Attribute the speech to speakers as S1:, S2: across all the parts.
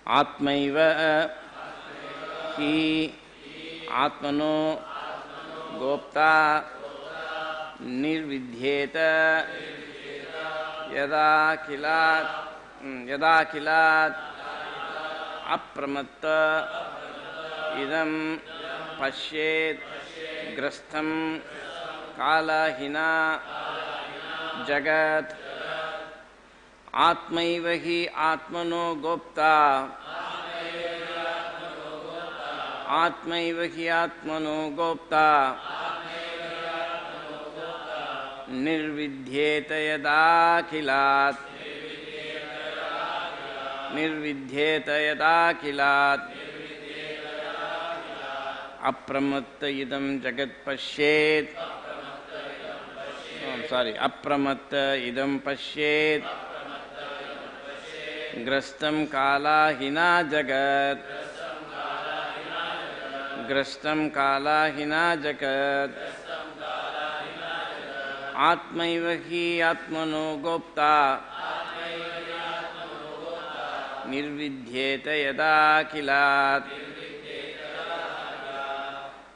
S1: Atmaiva hi Atmano Gopta Nirvidhyeta Yada Kilat Apramatta Idam Pashyet Grastham Kalahina Jagat Atmaiva hi Atmano Gopta Atmaiva hi Atmano Gopta Nirvidhyeta yada kilat Nirvidhyeta yada kilat Apramatta idam jagat pashyet Apramatta idam pashyet Grastam kala hina jagat Grastam kala hina jagat Atmaiva hi Atmano Gopta Nirvidhyeta yada kilat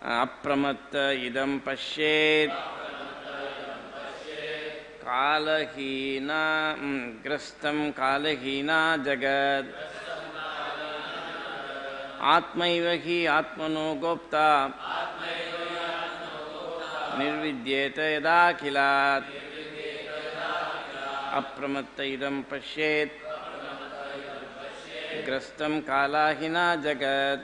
S1: Apramatta idam pashyet Kalahina Grastam kalahina jagat Atmaiva hi Atmano Gopta Nirvidhyeta yada kilat Apramatta idam pashyet Grastam kalahina jagat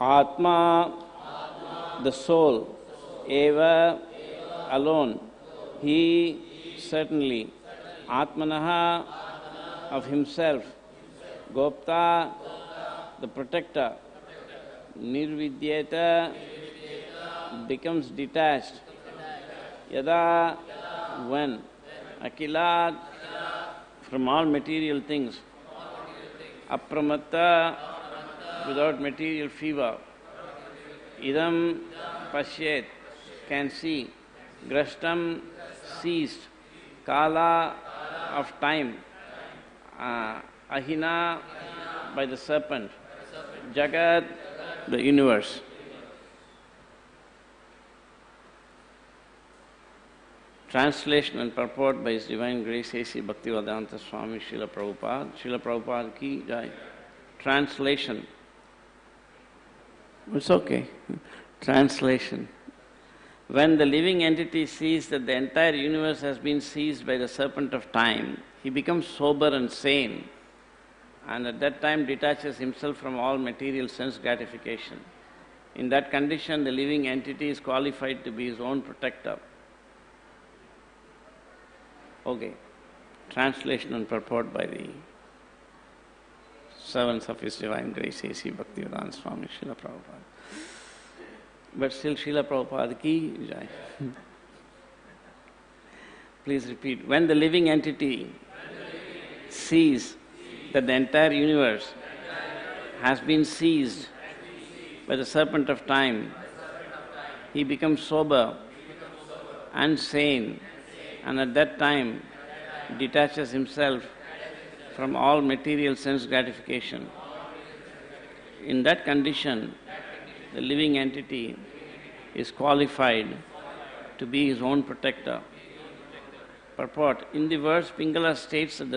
S1: Atma, the soul, eva, alone, he, certainly, Atmanaha, of himself, Gopta, the protector, Nirvidyeta, becomes detached, Yada, when, Akilat, from all material things, Apramatta, without material fever, Idam Pashyet, can see, Grashtam, seized, Kala, of time, Ahina, by the serpent, Jagat, the universe. Translation and purport by His Divine Grace A.C. Bhaktivedanta Swami Srila Prabhupada. Srila Prabhupada ki jai. Translation. It's okay. Translation. When the living entity sees that the entire universe has been seized by the serpent of time, he becomes sober and sane, and at that time detaches himself from all material sense gratification. In that condition, the living entity is qualified to be his own protector. Okay. Translation and purport by the servants of His Divine Grace A.C. Bhaktivedanta Swami Srila Prabhupada. But still Srila Prabhupada ki jai. Please repeat. When the living entity sees that the entire universe has been seized by the serpent of time, he becomes sober and sane, and at that time detaches himself from all material sense gratification. In that condition, the living entity is qualified to be his own protector. Purport. In the verse, Pingala states that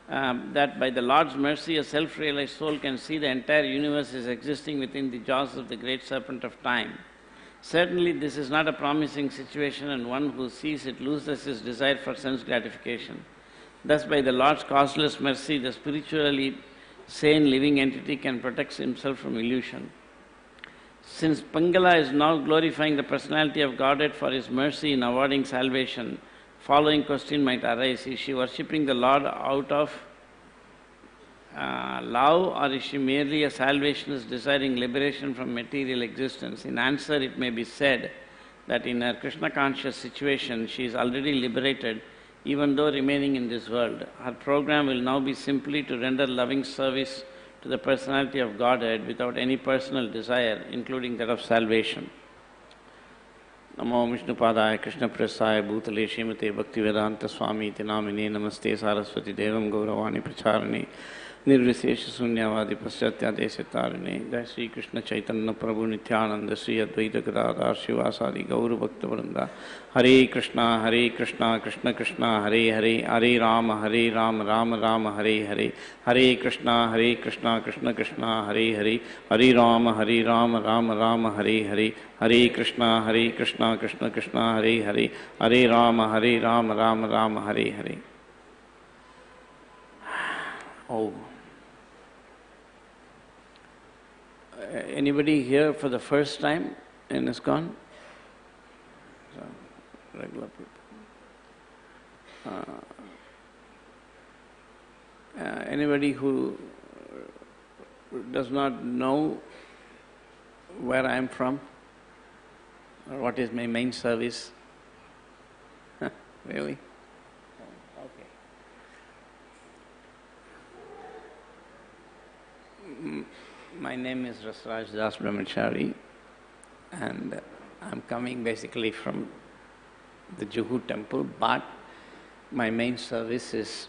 S1: that by the Lord's mercy, a self-realized soul can see the entire universe is existing within the jaws of the great serpent of time. Certainly, this is not a promising situation, and one who sees it loses his desire for sense gratification. Thus, by the Lord's causeless mercy, the spiritually sane living entity can protect himself from illusion. Since Pingala is now glorifying the personality of Godhead for his mercy in awarding salvation, following question might arise: is she worshipping the Lord out of love, or is she merely a salvationist desiring liberation from material existence? In answer, it may be said that in her Krishna-conscious situation, she is already liberated, even though remaining in this world. Her program will now be simply to render loving service to the personality of Godhead without any personal desire, including that of salvation. Namo Vishnupadaya Krishna Prasaya Bhutale Srimate Bhaktivedanta Swami Iti Namine Namaste Saraswati Devam Gauravani Pracharane Nirvisesha Sunyavadi Paschatya Desatarane Jai Sri Krishna Chaitanya Prabhu Nityananda Sri Advaita Gadadhar Shivasadi Gauru Bhakta Vrinda Hare Krishna Krishna Krishna Hare Hare Hare Rama Rama Rama Hare Hare Hare Krishna Krishna Krishna Hare Hare Hare Rama Rama Rama Hare Hare Hare Krishna Krishna Krishna Hare Hare Hare Rama Rama Rama Hare Hare. Oh. Anybody here for the first time in ISKCON? So, regular people. Anybody who does not know where I am from or what is my main service? Really? Okay. My name is Rasraj Prabhu, and I'm coming basically from the Juhu temple, but my main service is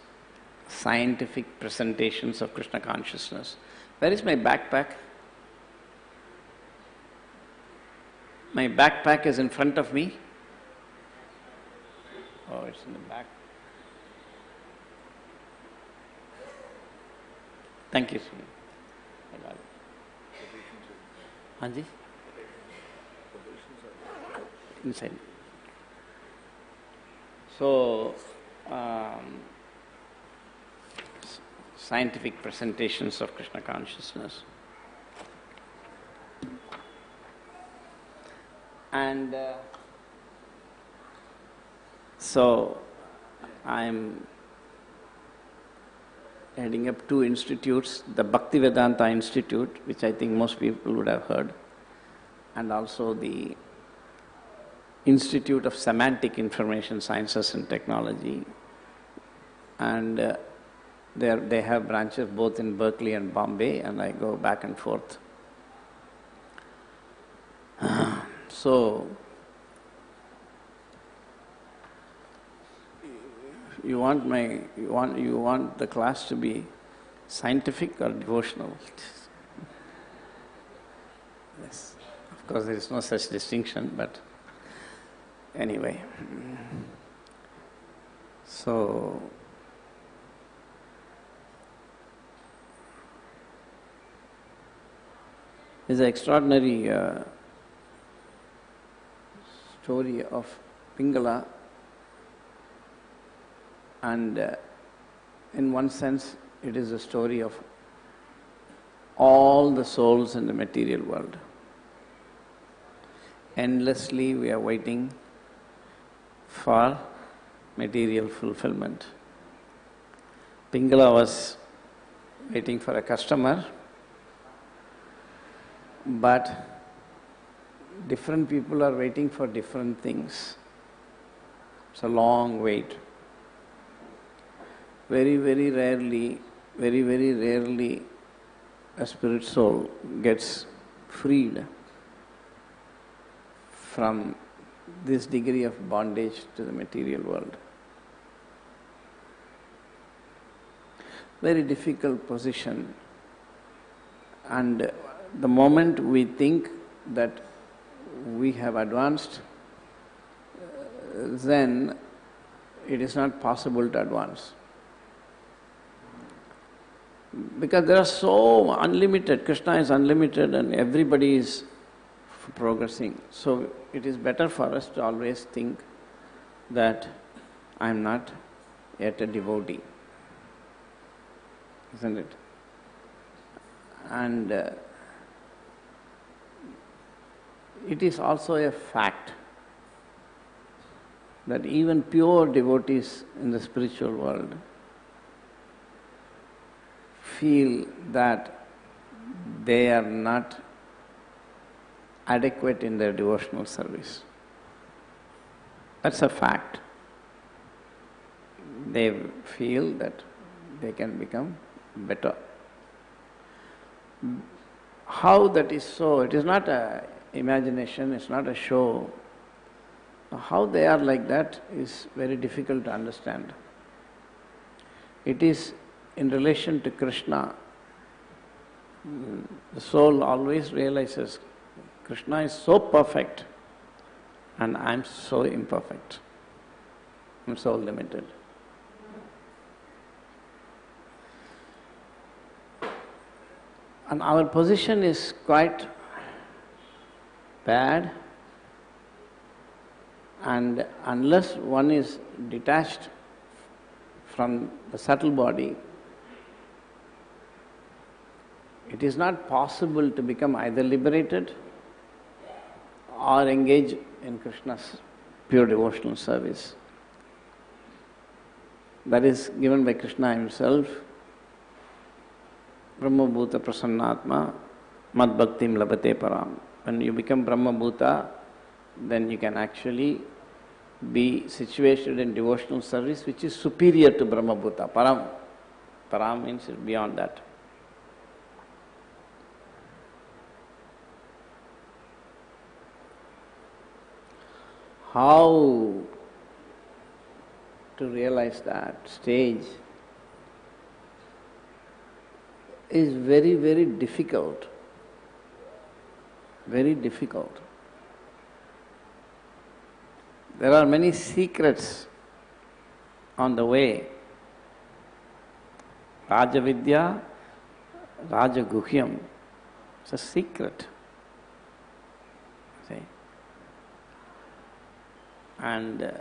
S1: scientific presentations of Krishna consciousness. Where is my backpack? My backpack is in front of me. Oh, it's in the back. Thank you, Sri. I got it. Hanji? Inside. So, scientific presentations of Krishna consciousness. And so, I'm heading up two institutes, the Bhaktivedanta Institute, which I think most people would have heard, and also the Institute of Semantic Information Sciences and Technology. And they have branches both in Berkeley and Bombay, and I go back and forth. So, you want the class to be scientific or devotional? Yes, of course there is no such distinction, but anyway. So, it's an extraordinary story of Pingala, and in one sense it is a story of all the souls in the material world. Endlessly we are waiting for material fulfillment. Pingala was waiting for a customer, but different people are waiting for different things. It's a long wait. Very rarely, a spirit soul gets freed from this degree of bondage to the material world. Very difficult position. And the moment we think that we have advanced then it is not possible to advance. Because there are so unlimited, Krishna is unlimited and everybody is progressing. So it is better for us to always think that I am not yet a devotee. Isn't it? And it is also a fact that even pure devotees in the spiritual world feel that they are not adequate in their devotional service. That's a fact. They feel that they can become better. How that is so? It is not an imagination, it's not a show. How they are like that is very difficult to understand. It is in relation to Krishna. The soul always realizes Krishna is so perfect and I am so imperfect. I am so limited. And our position is quite bad, and unless one is detached from the subtle body, it is not possible to become either liberated or engage in Krishna's pure devotional service. That is given by Krishna himself. Brahma Bhuta Prasannatma Mad Bhaktim Labate Param. When you become Brahma Bhuta, then you can actually be situated in devotional service which is superior to Brahma Bhuta. Param. Param means it's beyond that. How to realize that stage is very, very difficult. Very difficult. There are many secrets on the way. Rajavidya, Rajaguhyam. It's a secret. See? And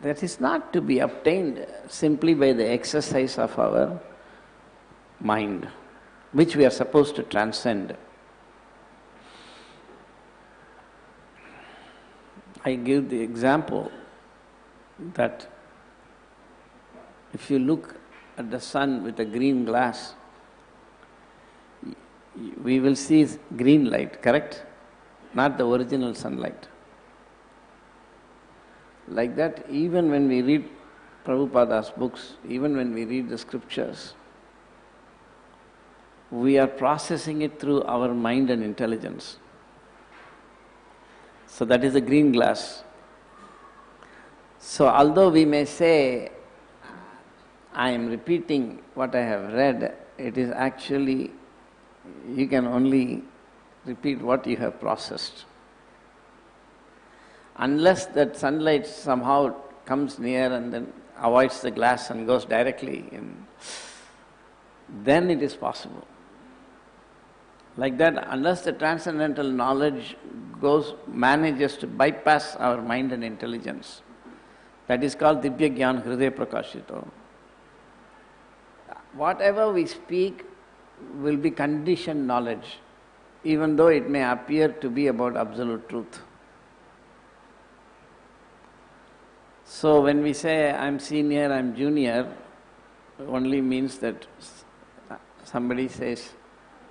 S1: that is not to be obtained simply by the exercise of our mind, which we are supposed to transcend. I give the example that if you look at the sun with a green glass, we will see green light, correct? Not the original sunlight. Like that, even when we read Prabhupada's books, even when we read the scriptures, we are processing it through our mind and intelligence. So that is the green glass. So although we may say, I am repeating what I have read, it is actually, you can only repeat what you have processed. Unless that sunlight somehow comes near and then avoids the glass and goes directly in, then it is possible. Like that, unless the transcendental knowledge manages to bypass our mind and intelligence, that is called Dibya Gyan Hriday Prakashito. Whatever we speak will be conditioned knowledge, even though it may appear to be about absolute truth. So when we say, I'm senior, I'm junior, only means that somebody says,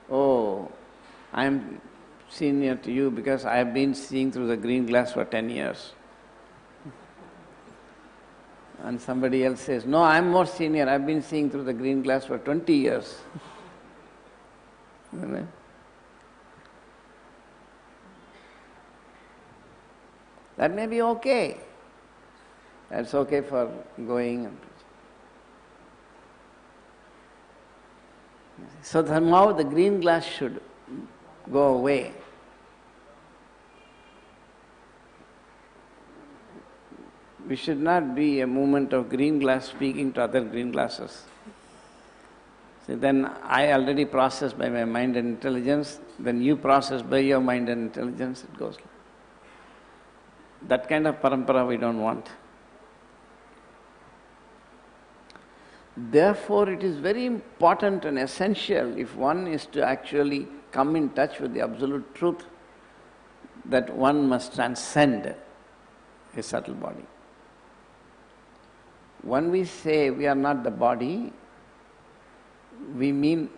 S1: oh, I'm senior to you because I have been seeing through the green glass for 10 years. And somebody else says, no, I'm more senior, I've been seeing through the green glass for 20 years. That may be okay. That's okay for going. So somehow the green glass should go away. We should not be a movement of green glass speaking to other green glasses. See, then I already process by my mind and intelligence, then you process by your mind and intelligence, it goes. That kind of parampara we don't want. Therefore, it is very important and essential if one is to actually come in touch with the absolute truth, that one must transcend a subtle body. When we say we are not the body, we mean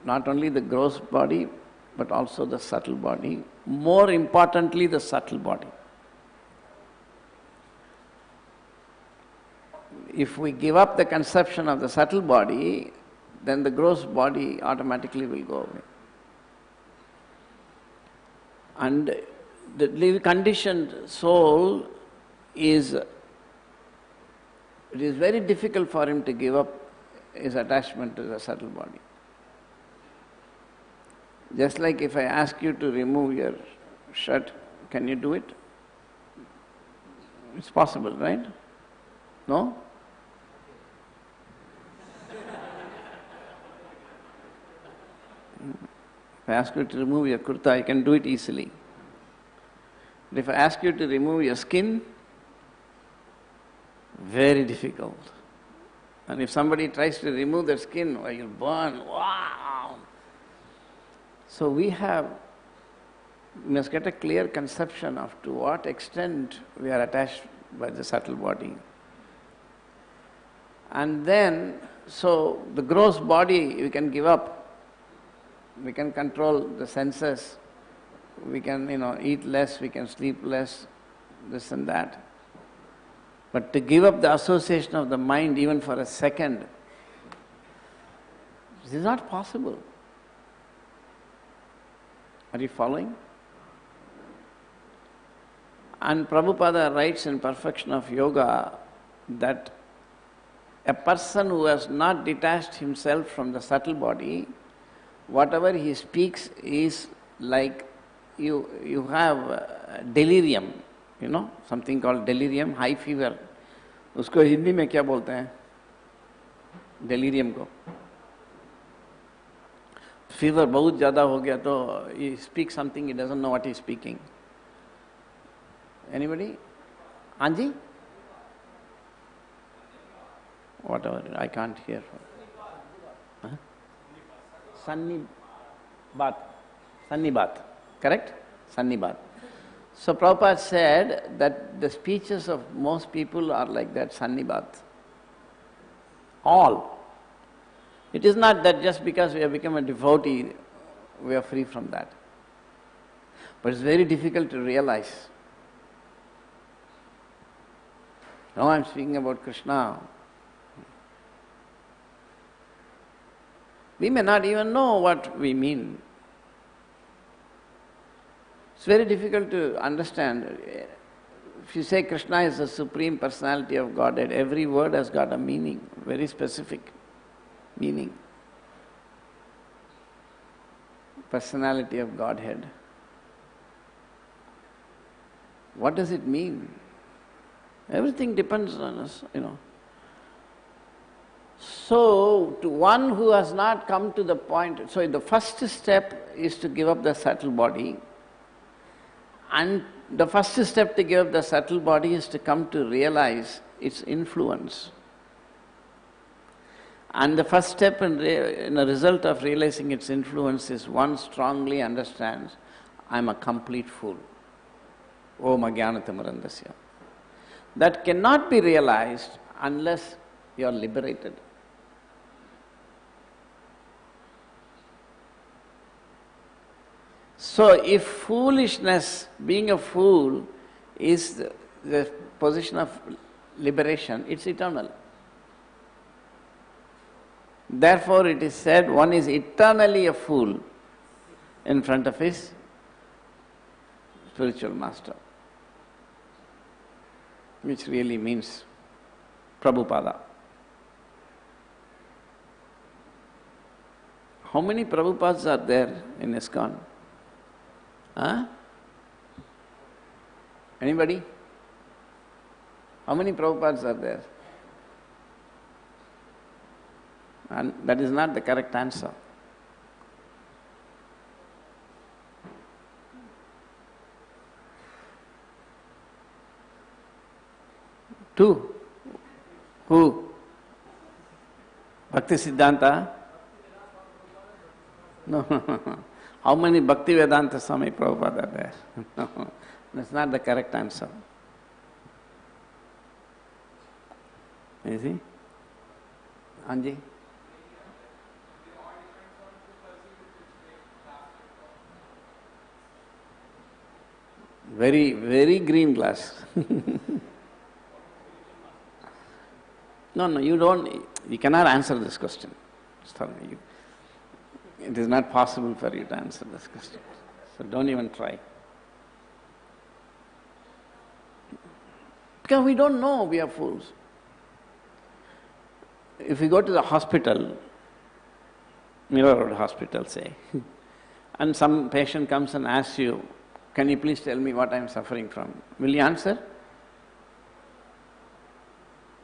S1: not only the gross body, but also the subtle body, more importantly the subtle body. If we give up the conception of the subtle body, then the gross body automatically will go away. And the conditioned soul it is very difficult for him to give up his attachment to the subtle body. Just like if I ask you to remove your shirt, can you do it? It's possible, right? No? If I ask you to remove your kurta, you can do it easily. But if I ask you to remove your skin, very difficult. And if somebody tries to remove their skin, well, you'll burn. Wow! So we must get a clear conception of to what extent we are attached by the subtle body. And then, so the gross body we can give up. We can control the senses. We can, eat less, we can sleep less, this and that. But to give up the association of the mind even for a second, this is not possible. Are you following? And Prabhupada writes in Perfection of Yoga that a person who has not detached himself from the subtle body, whatever he speaks is like you have delirium, something called delirium, high fever. उसको हिंदी में क्या बोलते हैं? Delirium को. Fever बहुत ज़्यादा हो गया तो he speaks something, he doesn't know what he's speaking. Anybody? Anji? Whatever, I can't hear. Huh? Sannibat, correct? Sannibat. So Prabhupada said that the speeches of most people are like that, Sannibat. All. It is not that just because we have become a devotee, we are free from that. But it's very difficult to realize. Now I'm speaking about Krishna. We may not even know what we mean. It's very difficult to understand. If you say Krishna is the Supreme Personality of Godhead, every word has got a meaning, very specific meaning. Personality of Godhead. What does it mean? Everything depends on us, So, to one who has not come to the point, so the first step is to give up the subtle body. And the first step to give up the subtle body is to come to realize its influence. And the first step in the result of realizing its influence is one strongly understands, I'm a complete fool. Om Ajnanatimirandasya. That cannot be realized unless you are liberated. So if foolishness, being a fool, is the position of liberation, it's eternal. Therefore it is said one is eternally a fool in front of his spiritual master, which really means Prabhupada. How many Prabhupads are there in ISKCON? Huh? Anybody? How many Prabhupads are there? And that is not the correct answer. Two. Who? Bhakti Siddhanta? No. How many Bhakti Vedanta Swami Prabhupada are there? No. That's not the correct answer. You see? Anji? Very, very green glass. No, you cannot answer this question. It is not possible for you to answer this question. So don't even try. Because we don't know, we are fools. If we go to the hospital, Mirror Road Hospital, say, and some patient comes and asks you, can you please tell me what I am suffering from? Will you answer?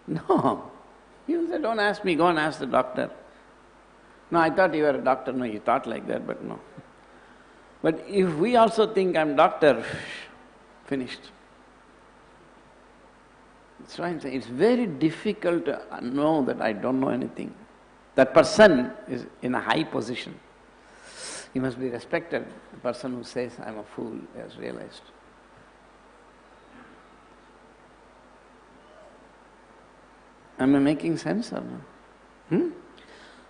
S1: No. You will say, don't ask me, go and ask the doctor. No, I thought you were a doctor. No, you thought like that, but no. But if we also think I'm doctor, finished. That's why I'm saying it's very difficult to know that I don't know anything. That person is in a high position. He must be respected. The person who says, I'm a fool, has realized. Am I making sense or no?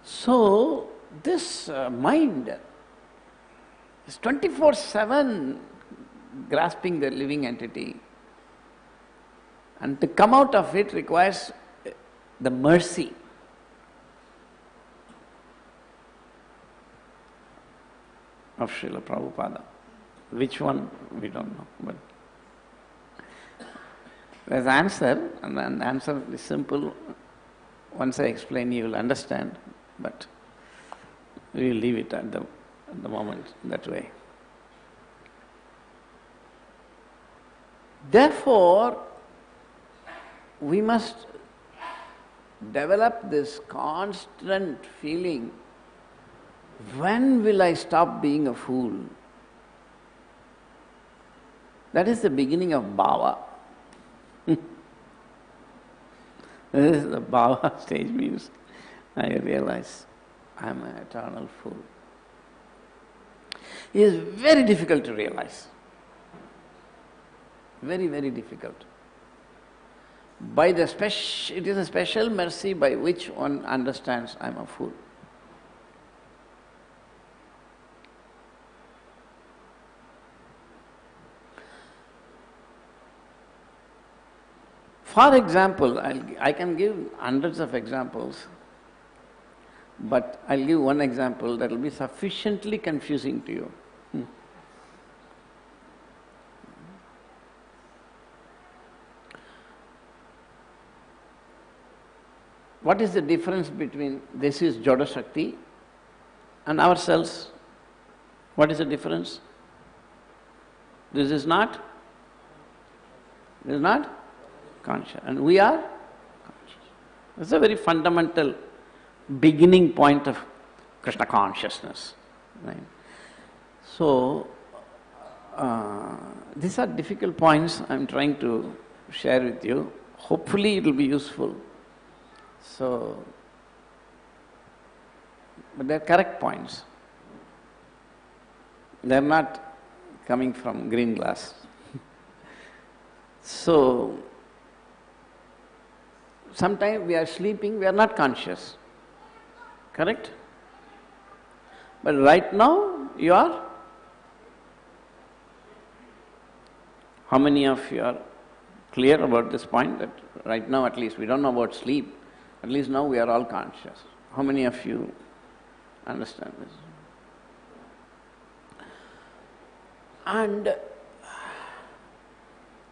S1: So, this mind is 24/7 grasping the living entity. And to come out of it requires the mercy. Of Srila Prabhupada. Which one, we don't know. But there's an answer, and the answer is simple. Once I explain, you will understand. But we will leave it at the moment that way. Therefore, we must develop this constant feeling, when will I stop being a fool? That is the beginning of bhava. This is the bhava stage, means I realize I am an eternal fool. It is very difficult to realize. Very, very difficult. It is a special mercy by which one understands I am a fool. For example, I can give hundreds of examples, but I'll give one example that will be sufficiently confusing to you. What is the difference between this is Joda Shakti and ourselves? What is the difference? This is not conscious, and we are conscious. It's a very fundamental beginning point of Krishna consciousness. Right? So, these are difficult points I'm trying to share with you. Hopefully it will be useful. So, but they're correct points. They're not coming from green glass. So, sometimes we are sleeping, we are not conscious. Correct? But right now, you are? How many of you are clear about this point, that right now at least we don't know about sleep, at least now we are all conscious? How many of you understand this? And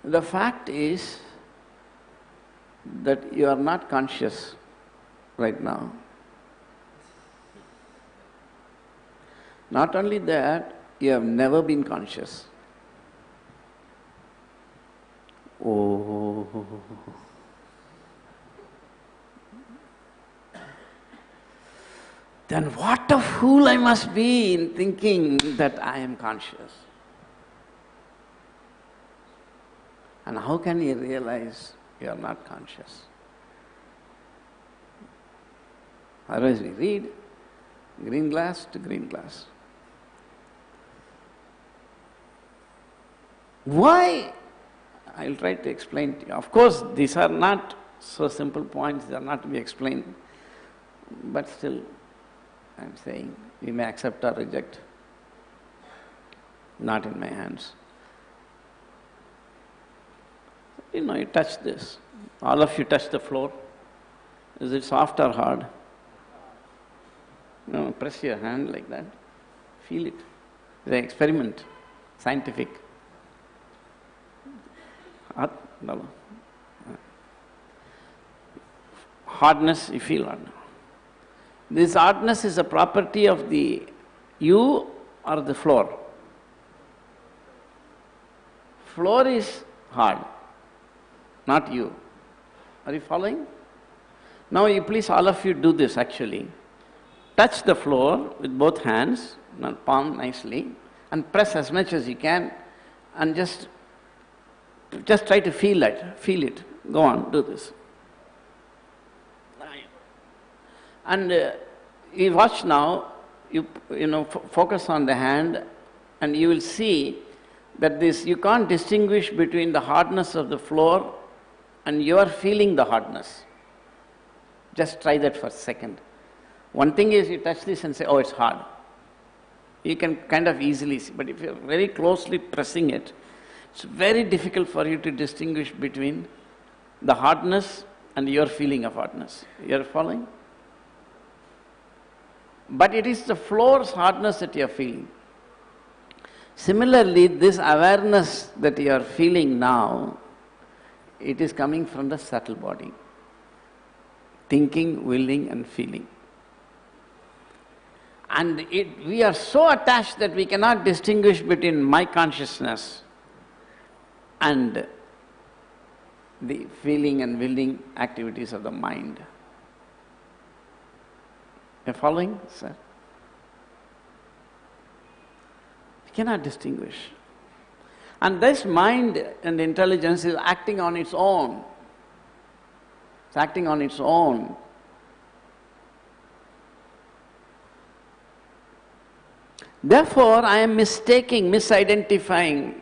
S1: the fact is that you are not conscious right now. Not only that, you have never been conscious. Oh. Then what a fool I must be in thinking that I am conscious. And how can you realize you are not conscious? Otherwise we read green glass to green glass. Why? I will try to explain to you. Of course, these are not so simple points, they are not to be explained. But still, I am saying, we may accept or reject. Not in my hands. You touch this. All of you touch the floor. Is it soft or hard? Press your hand like that. Feel it. It's an experiment, scientific. Hardness, you feel hard. This hardness is a property of the you or the floor. Floor is hard, not you. Are you following? Now you please, all of you do this actually. Touch the floor with both hands, palm nicely, and press as much as you can, and just try to feel it. Go on, do this. And you watch now, focus on the hand, and you will see that you can't distinguish between the hardness of the floor and you are feeling the hardness. Just try that for a second. One thing is you touch this and say, oh, it's hard. You can kind of easily see, but if you're very closely pressing it, it's very difficult for you to distinguish between the hardness and your feeling of hardness. You're following? But it is the floor's hardness that you are feeling. Similarly, this awareness that you are feeling now, it is coming from the subtle body. Thinking, willing and feeling. And we are so attached that we cannot distinguish between my consciousness and the feeling and willing activities of the mind. You're following, sir? We cannot distinguish. And this mind and intelligence is acting on its own. It's acting on its own. Therefore, I am misidentifying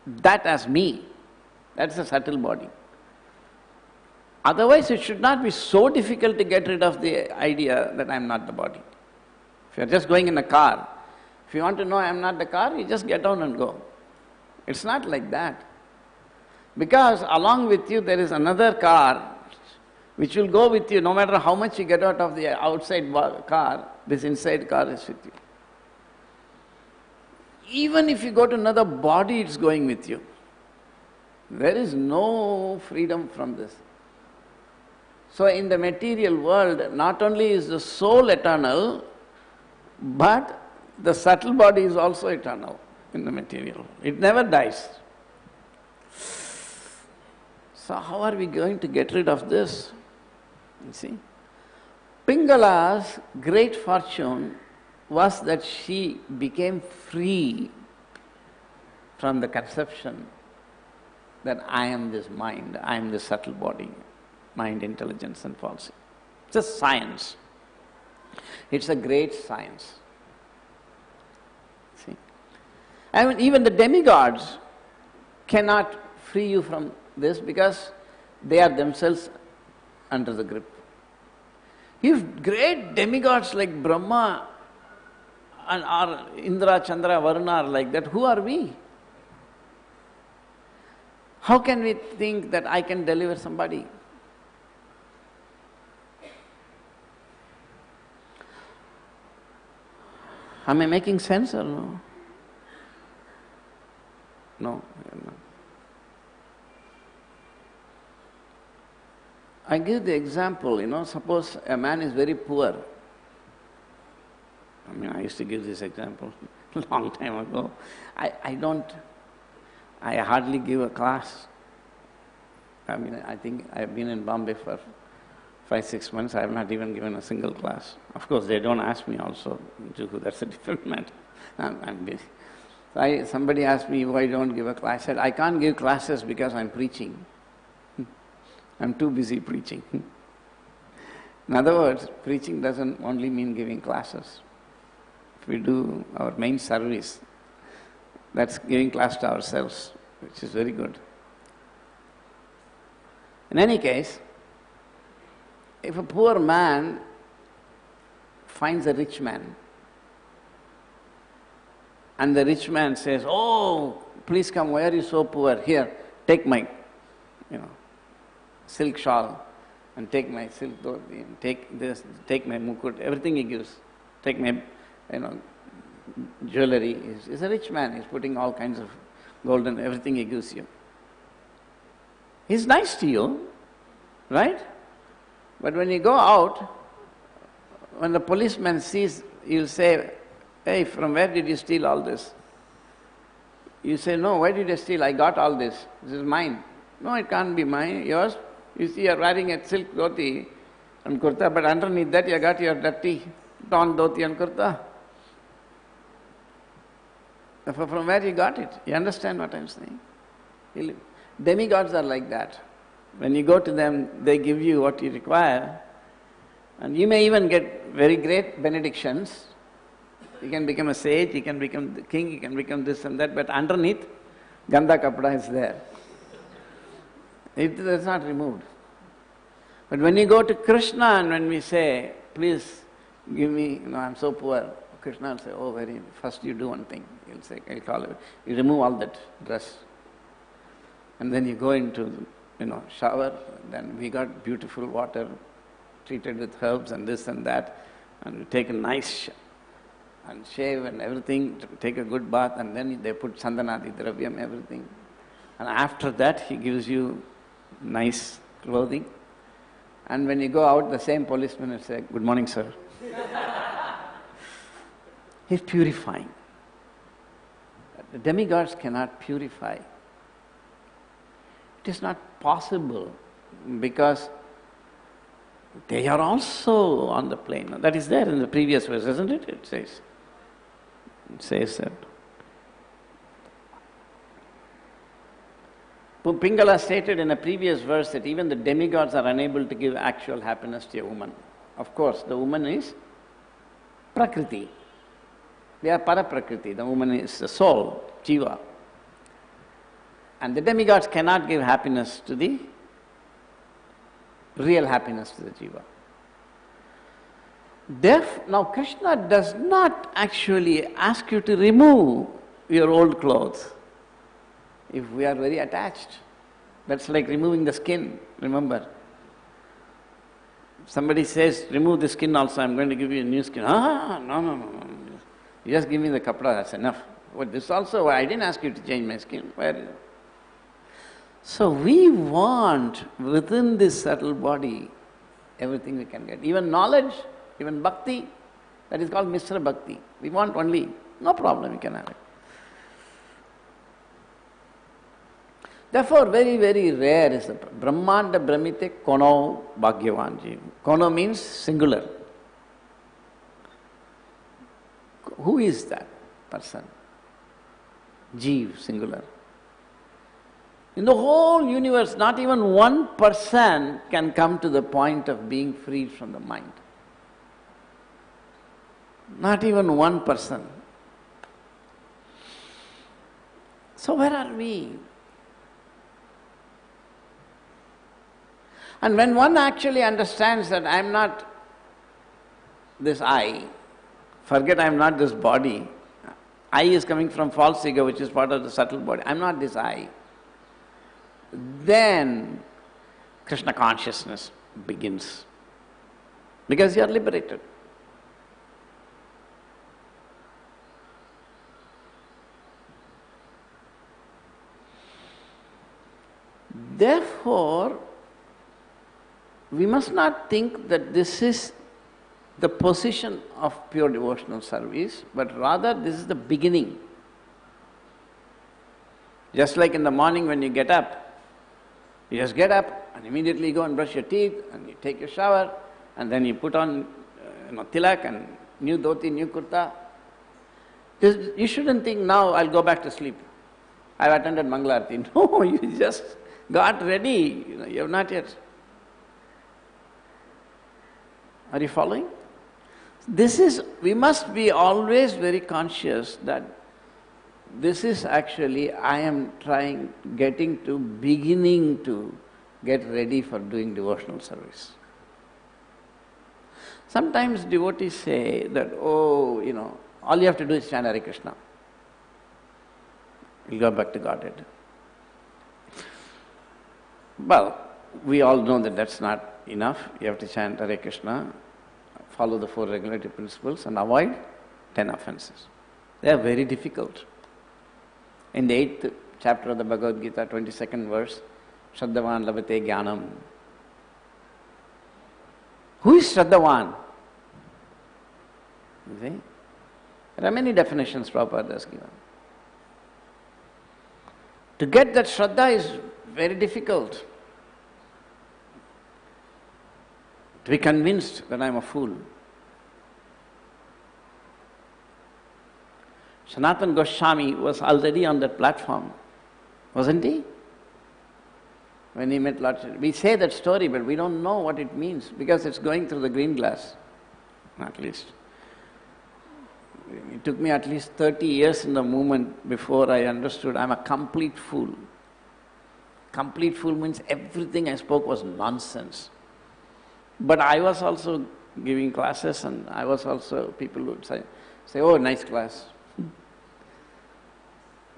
S1: that as me. That's the subtle body. Otherwise, it should not be so difficult to get rid of the idea that I am not the body. If you are just going in a car, if you want to know I am not the car, you just get down and go. It's not like that. Because along with you there is another car which will go with you no matter how much you get out of the outside car, this inside car is with you. Even if you go to another body, it's going with you. There is no freedom from this. So in the material world, not only is the soul eternal, but the subtle body is also eternal in the material world. It never dies. So how are we going to get rid of this? You see? Pingala's great fortune was that she became free from the conception that I am this mind, I am this subtle body, mind, intelligence and falsity. It's a science. It's a great science. See? I mean, even the demigods cannot free you from this because they are themselves under the grip. If great demigods like Brahma and or Indra, Chandra, Varuna are like that, who are we? How can we think that I can deliver somebody? Am I making sense or no? No. I give the example, suppose a man is very poor. I used to give this example a long time ago. I hardly give a class. I think I've been in Bombay for 5-6 months. I have not even given a single class. Of course, they don't ask me also, Juhu, that's a different matter. I'm busy. Somebody asked me, why don't give a class? I said, I can't give classes because I'm preaching. I'm too busy preaching. In other words, preaching doesn't only mean giving classes. If we do our main service, that's giving class to ourselves, which is very good. In any case, if a poor man finds a rich man, and the rich man says, oh, please come, why are you so poor? Here, take my, silk shawl, and take my silk dhoti, and take this, take my mukut, everything he gives. Take my, jewelry. He's a rich man, he's putting all kinds of gold and everything he gives you. He's nice to you, right? But when you go out, when the policeman sees, he'll say, hey, from where did you steal all this? You say, no, why did I steal? I got all this. This is mine. No, it can't be mine, yours. You see, you're wearing a silk dhoti and kurta, but underneath that you got your dirty torn dhoti and kurta. From where you got it? You understand what I'm saying? Demigods are like that. When you go to them, they give you what you require, and you may even get very great benedictions. You can become a sage, you can become the king, you can become this and that, but underneath, ganda kapda is there. It is not removed. But when you go to Krishna and when we say, please give me, I'm so poor, Krishna will say, oh, first you do one thing. He'll say, you remove all that dress. And then you go into, shower, then we got beautiful water treated with herbs and this and that, and you take a nice and shave and everything, take a good bath, and then they put sandanadi, dravyam, everything. And after that, he gives you nice clothing. And when you go out, the same policeman will say, good morning, sir. He's purifying. The demigods cannot purify. It is not possible because they are also on the plane. That is there in the previous verse, isn't it? It says that. Pingala stated in a previous verse that even the demigods are unable to give actual happiness to a woman. Of course, the woman is Prakriti. They are Paraprakriti. The woman is the soul, Jiva. And the demigods cannot give happiness to the real happiness to the Jiva. Now Krishna does not actually ask you to remove your old clothes if we are very attached. That's like removing the skin, remember. Somebody says, remove the skin also, I'm going to give you a new skin. No. You just give me the kapda, that's enough. But this also, I didn't ask you to change my skin. So we want within this subtle body everything we can get. Even knowledge, even bhakti, that is called Mishra Bhakti. We want only, no problem, we can have it. Therefore, very, very rare is the Brahmanda Brahmite Kono Bhagyavan. Kono means singular. Who is that person? Jeev, singular. In the whole universe, not even one person can come to the point of being freed from the mind. Not even one person. So where are we? And when one actually understands that I am not this I, forget I am not this body, I is coming from false ego, which is part of the subtle body, I am not this I, then Krishna consciousness begins. Because you are liberated. Therefore, we must not think that this is the position of pure devotional service, but rather this is the beginning. Just like in the morning when you get up, You just get up and immediately go and brush your teeth and you take your shower and then you put on tilak and new dhoti, new kurta. You shouldn't think, now I'll go back to sleep. I've attended Mangalarti. No, you just got ready. You have not yet. Are you following? We must be always very conscious that this is actually, I am beginning to get ready for doing devotional service. Sometimes devotees say that, all you have to do is chant Hare Krishna. You'll go back to Godhead. Well, we all know that that's not enough. You have to chant Hare Krishna, follow the 4 regulative principles and avoid 10 offenses. They are very difficult. In the 8th chapter of the Bhagavad Gita, 22nd verse, Shraddhavan labhate jnanam. Who is Shraddhavan? You see? There are many definitions Prabhupada has given. To get that Shraddha is very difficult. To be convinced that I am a fool. Sanatana Goswami was already on that platform, wasn't he? When he met Lord Chaitanya. We say that story, but we don't know what it means because it's going through the green glass, at least. It took me at least 30 years in the movement before I understood I'm a complete fool. Complete fool means everything I spoke was nonsense. But I was also giving classes and I was also, people would say, oh, nice class.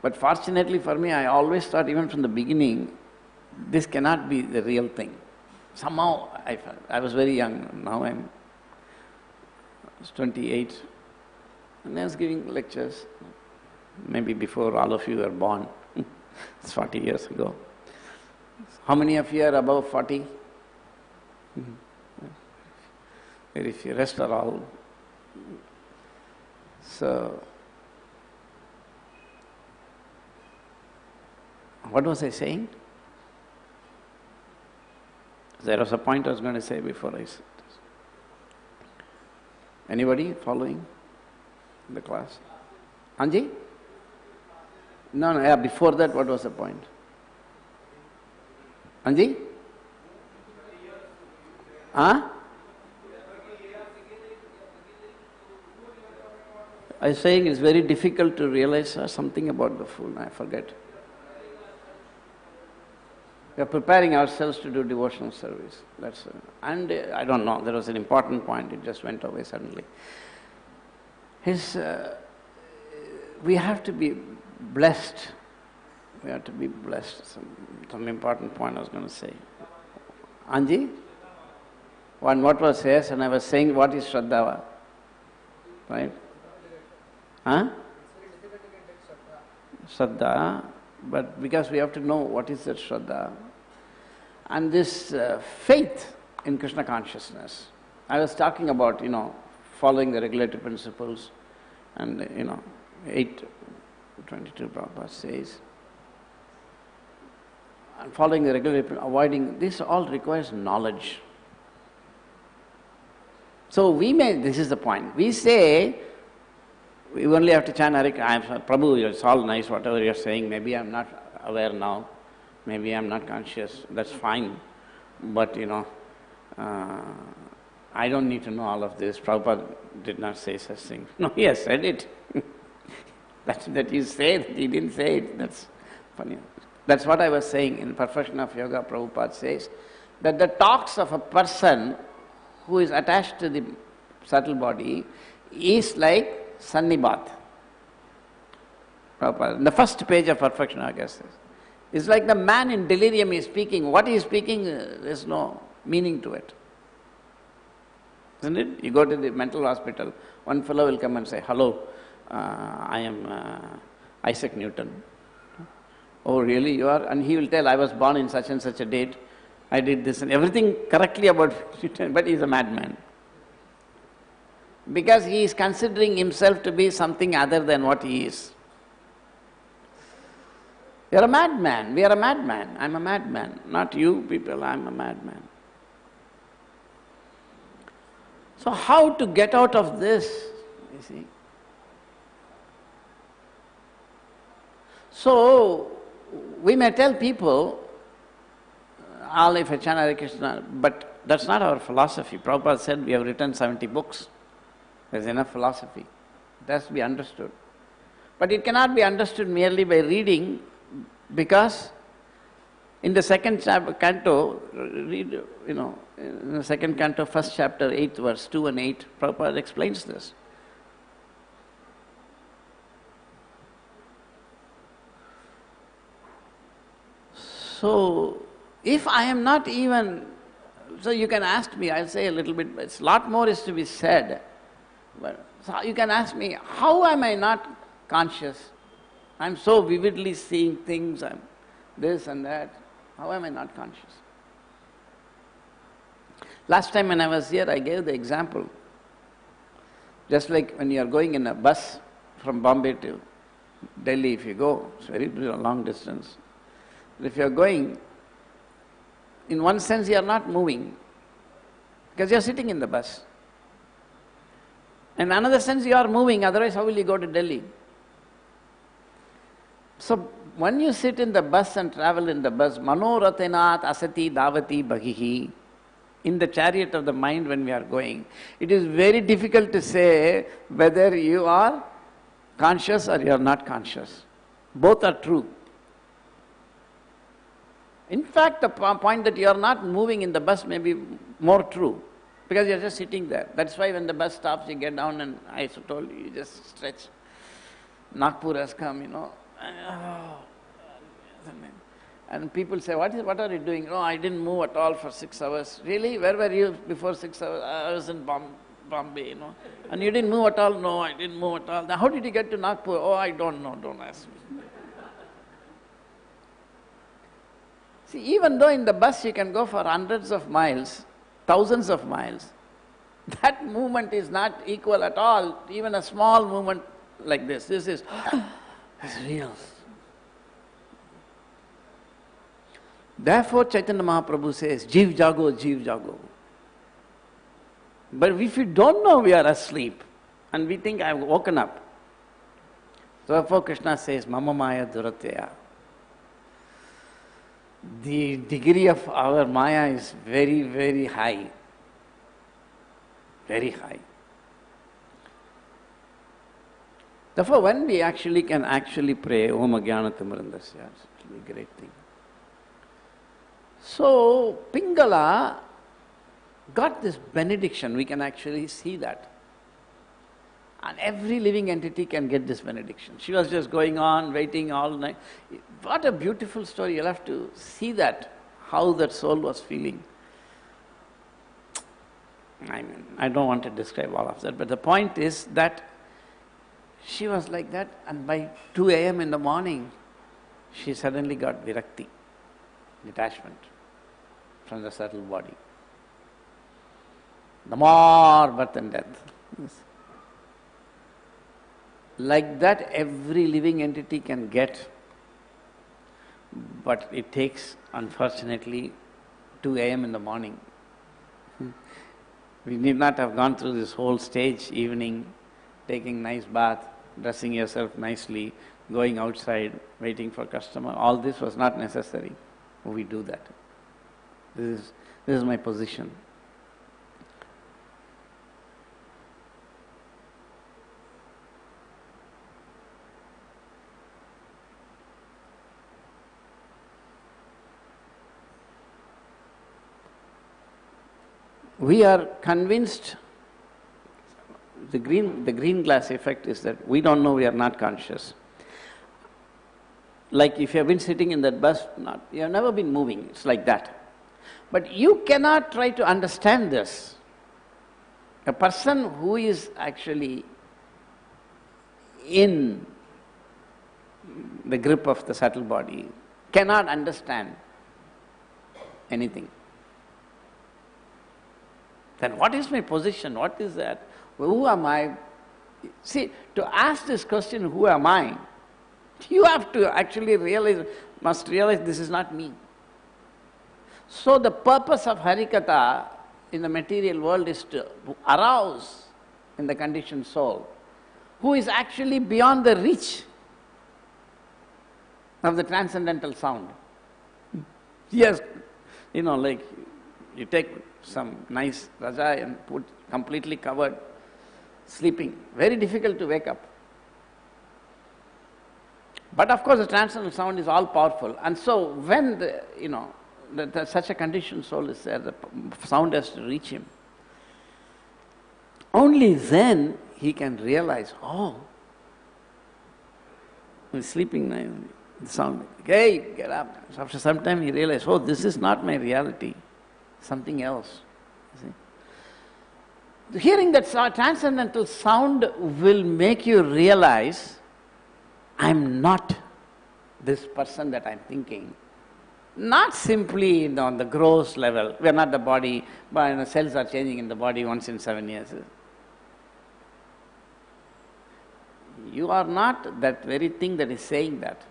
S1: But fortunately for me, I always thought, even from the beginning, this cannot be the real thing. Somehow I felt, I was very young, now I was 28, and I was giving lectures, maybe before all of you were born. It's 40 years ago. How many of you are above 40? Very few, rest are all. So, what was I saying? There was a point I was going to say before I said this. Anybody following the class? Anji? No, before that, what was the point? Anji? Huh? I was saying it's very difficult to realize something about the fool. I forget. We are preparing ourselves to do devotional service. And I don't know, there was an important point, it just went away suddenly. We have to be blessed. We have to be blessed. Some important point I was going to say. Anji? What was yes, and I was saying what is Shraddha? Right? Huh? Shraddha, but because we have to know what is that Shraddha. And this faith in Krishna consciousness. I was talking about, following the regulative principles and, 8:22 Prabhupada says, and following the regulative, avoiding, this all requires knowledge. So this is the point, we say, we only have to chant Hare Krishna. Prabhu, it's all nice, whatever you're saying, maybe I'm not aware now, maybe I'm not conscious, that's fine. But, I don't need to know all of this. Prabhupada did not say such thing. No, he has said it. that you say that he didn't say it, that's funny. That's what I was saying in Perfection of Yoga. Prabhupada says that the talks of a person who is attached to the subtle body is like Sannibat. Prabhupada, in the first page of Perfection, I guess, it's like the man in delirium is speaking. What he is speaking, there's no meaning to it. Isn't it? You go to the mental hospital, one fellow will come and say, hello, I am Isaac Newton. Oh, really, you are? And he will tell, I was born in such and such a date, I did this and everything correctly about Newton, but he is a madman. Because he is considering himself to be something other than what he is. You're a madman. We are a madman. I'm a madman. Not you people, I'm a madman. So how to get out of this, you see? So, we may tell people, all if I chant Hare Krishna, but that's not our philosophy. Prabhupada said we have written 70 books. There's enough philosophy. It has to be understood. But it cannot be understood merely by reading, because in the second canto, read, in the second canto, first chapter, 8th verse, 2 and 8, Prabhupada explains this. So, if I am not even, so you can ask me, I'll say a little bit, it's a lot more is to be said. But so you can ask me, how am I not conscious? I'm so vividly seeing things, I'm this and that. How am I not conscious? Last time when I was here, I gave the example. Just like when you are going in a bus from Bombay to Delhi, if you go, it's very long distance. If you are going, in one sense you are not moving, because you are sitting in the bus. In another sense you are moving, otherwise how will you go to Delhi? So when you sit in the bus and travel in the bus, manoratenat asati davati bhagihi, in the chariot of the mind when we are going, it is very difficult to say whether you are conscious or you are not conscious. Both are true. In fact, the point that you are not moving in the bus may be more true, because you are just sitting there. That's why when the bus stops, you get down and I told you, you just stretch. Nagpur has come, and people say, what are you doing? No, I didn't move at all for 6 hours. Really? Where were you before 6 hours? I was in Bombay, And you didn't move at all? No, I didn't move at all. Now, how did you get to Nagpur? Oh, I don't know, don't ask me. See, even though in the bus you can go for hundreds of miles, thousands of miles, that movement is not equal at all. Even a small movement like this is real. Therefore, Chaitanya Mahaprabhu says, Jeev jago, Jeev jago. But if we don't know we are asleep, and we think I've woken up, therefore Krishna says, Mama Maya Duratya. The degree of our Maya is very, very high. Very high. Therefore, when we can pray, Om Ajnanatimrandasya, it will be a great thing. So, Pingala got this benediction, we can actually see that. And every living entity can get this benediction. She was just going on, waiting all night. What a beautiful story. You'll have to see that, how that soul was feeling. I don't want to describe all of that, but the point is that she was like that, and by 2 a.m. in the morning, she suddenly got virakti, detachment from the subtle body. No more birth and death. Yes. Like that, every living entity can get, but it takes, unfortunately, 2 a.m. in the morning. We need not have gone through this whole stage, evening, taking nice bath, dressing yourself nicely, going outside, waiting for customer. All this was not necessary. We do that. This is my position. We are convinced, the green glass effect is that we don't know we are not conscious. Like if you have been sitting in that bus, you have never been moving, it's like that. But you cannot try to understand this. A person who is actually in the grip of the subtle body cannot understand anything. Then what is my position? What is that? Who am I? See, to ask this question, who am I? You have to actually must realize this is not me. So the purpose of Harikatha in the material world is to arouse in the conditioned soul, who is actually beyond the reach of the transcendental sound. Yes, like you take some nice raja and put completely covered, sleeping, very difficult to wake up. But of course the transcendental sound is all powerful, and so when such a conditioned soul is there, the sound has to reach him. Only then he can realize, he's sleeping now, the sound, hey, get up. So after some time he realizes, this is not my reality, something else. See? Hearing that transcendental sound will make you realize, I'm not this person that I'm thinking. Not simply on the gross level, we are not the body, but cells are changing in the body once in 7 years. You are not that very thing that is saying that.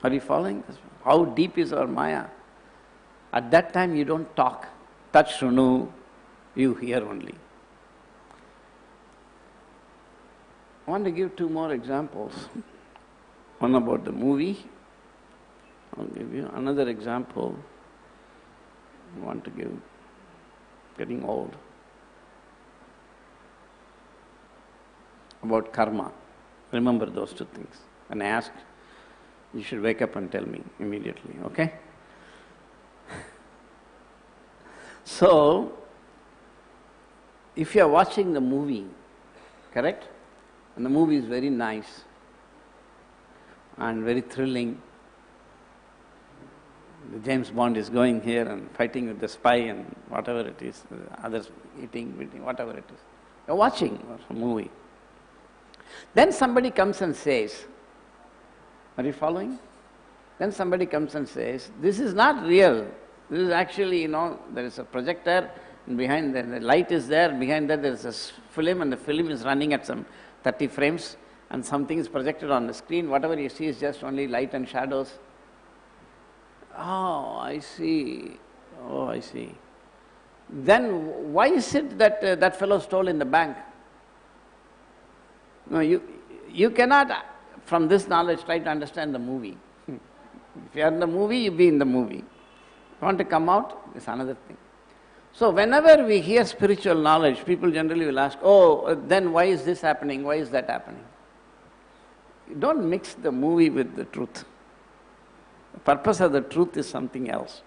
S1: Are you following this? How deep is our Maya? At that time you don't talk. Touch Shrunu, you hear only. I want to give 2 more examples. One about the movie. I'll give you another example. I want to give, getting old. About karma. Remember those 2 things. When I ask, you should wake up and tell me immediately, okay? So, if you are watching the movie, correct? And the movie is very nice and very thrilling. The James Bond is going here and fighting with the spy and whatever it is, the others eating, whatever it is. You're watching a movie. Then somebody comes and says, are you following? Then somebody comes and says, this is not real. This is actually, there is a projector and behind the light is there, behind that there is a film and the film is running at some 30 frames and something is projected on the screen. Whatever you see is just only light and shadows. Oh, I see. Then why is it that that fellow stole in the bank? No, you cannot, from this knowledge, try to understand the movie. If you are in the movie, you be in the movie. You want to come out, it's another thing. So whenever we hear spiritual knowledge, people generally will ask, then why is this happening? Why is that happening? You don't mix the movie with the truth. The purpose of the truth is something else.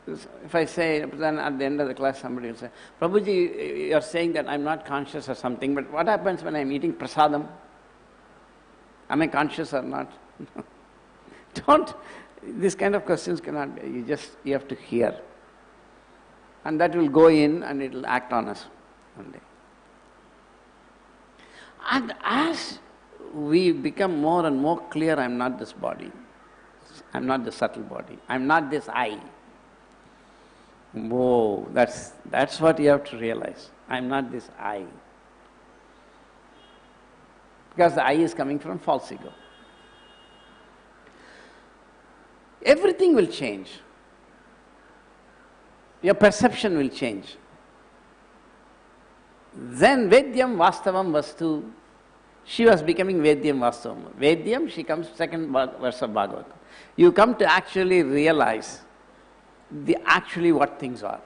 S1: If I say, then at the end of the class somebody will say, Prabhuji, you are saying that I'm not conscious or something, but what happens when I'm eating prasadam? Am I conscious or not? These kind of questions cannot be. You have to hear. And that will go in and it will act on us one day. And as we become more and more clear, I'm not this body. I'm not the subtle body. I'm not this I. Whoa, that's what you have to realize. I'm not this I. Because the I is coming from false ego. Everything will change. Your perception will change. Then Vedyam Vastavam Vastu, she was becoming Vedyam Vastavam. Vedyam, she comes second verse of Bhagavatam. You come to actually realize actually what things are.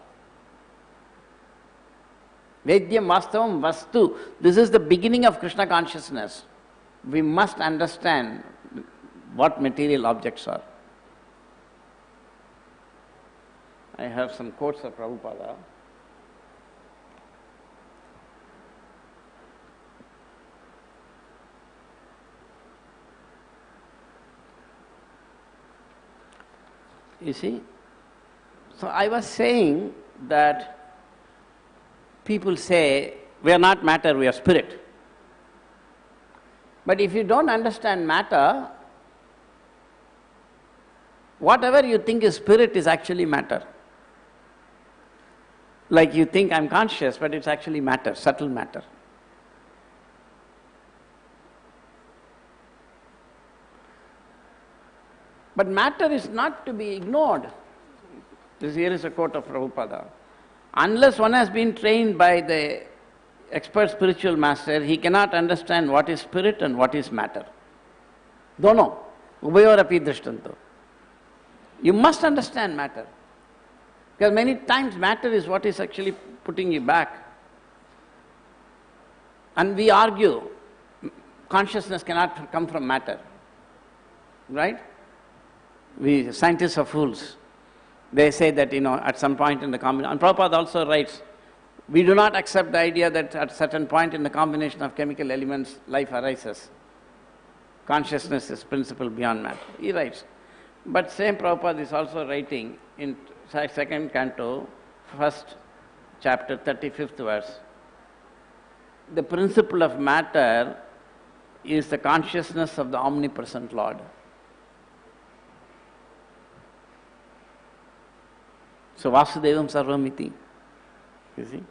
S1: Vedyam Vastavam Vastu, this is the beginning of Krishna consciousness. We must understand what material objects are. I have some quotes of Prabhupada. You see? So I was saying that people say, we are not matter, we are spirit. But if you don't understand matter, whatever you think is spirit is actually matter. Like you think I'm conscious, but it's actually matter, subtle matter. But matter is not to be ignored. Here is a quote of Prabhupada. Unless one has been trained by the expert spiritual master, he cannot understand what is spirit and what is matter. Dono. Ubayorapi drishtanto. You must understand matter. Because many times matter is what is actually putting you back. And we argue, consciousness cannot come from matter. Right? We scientists are fools. They say that, at some point in the combination, and Prabhupada also writes, we do not accept the idea that at a certain point in the combination of chemical elements, life arises. Consciousness is principle beyond matter. He writes. But same Prabhupada is also writing in second canto, first chapter, 35th verse. The principle of matter is the consciousness of the omnipresent Lord. So Vasudevam Sarvamiti. You see?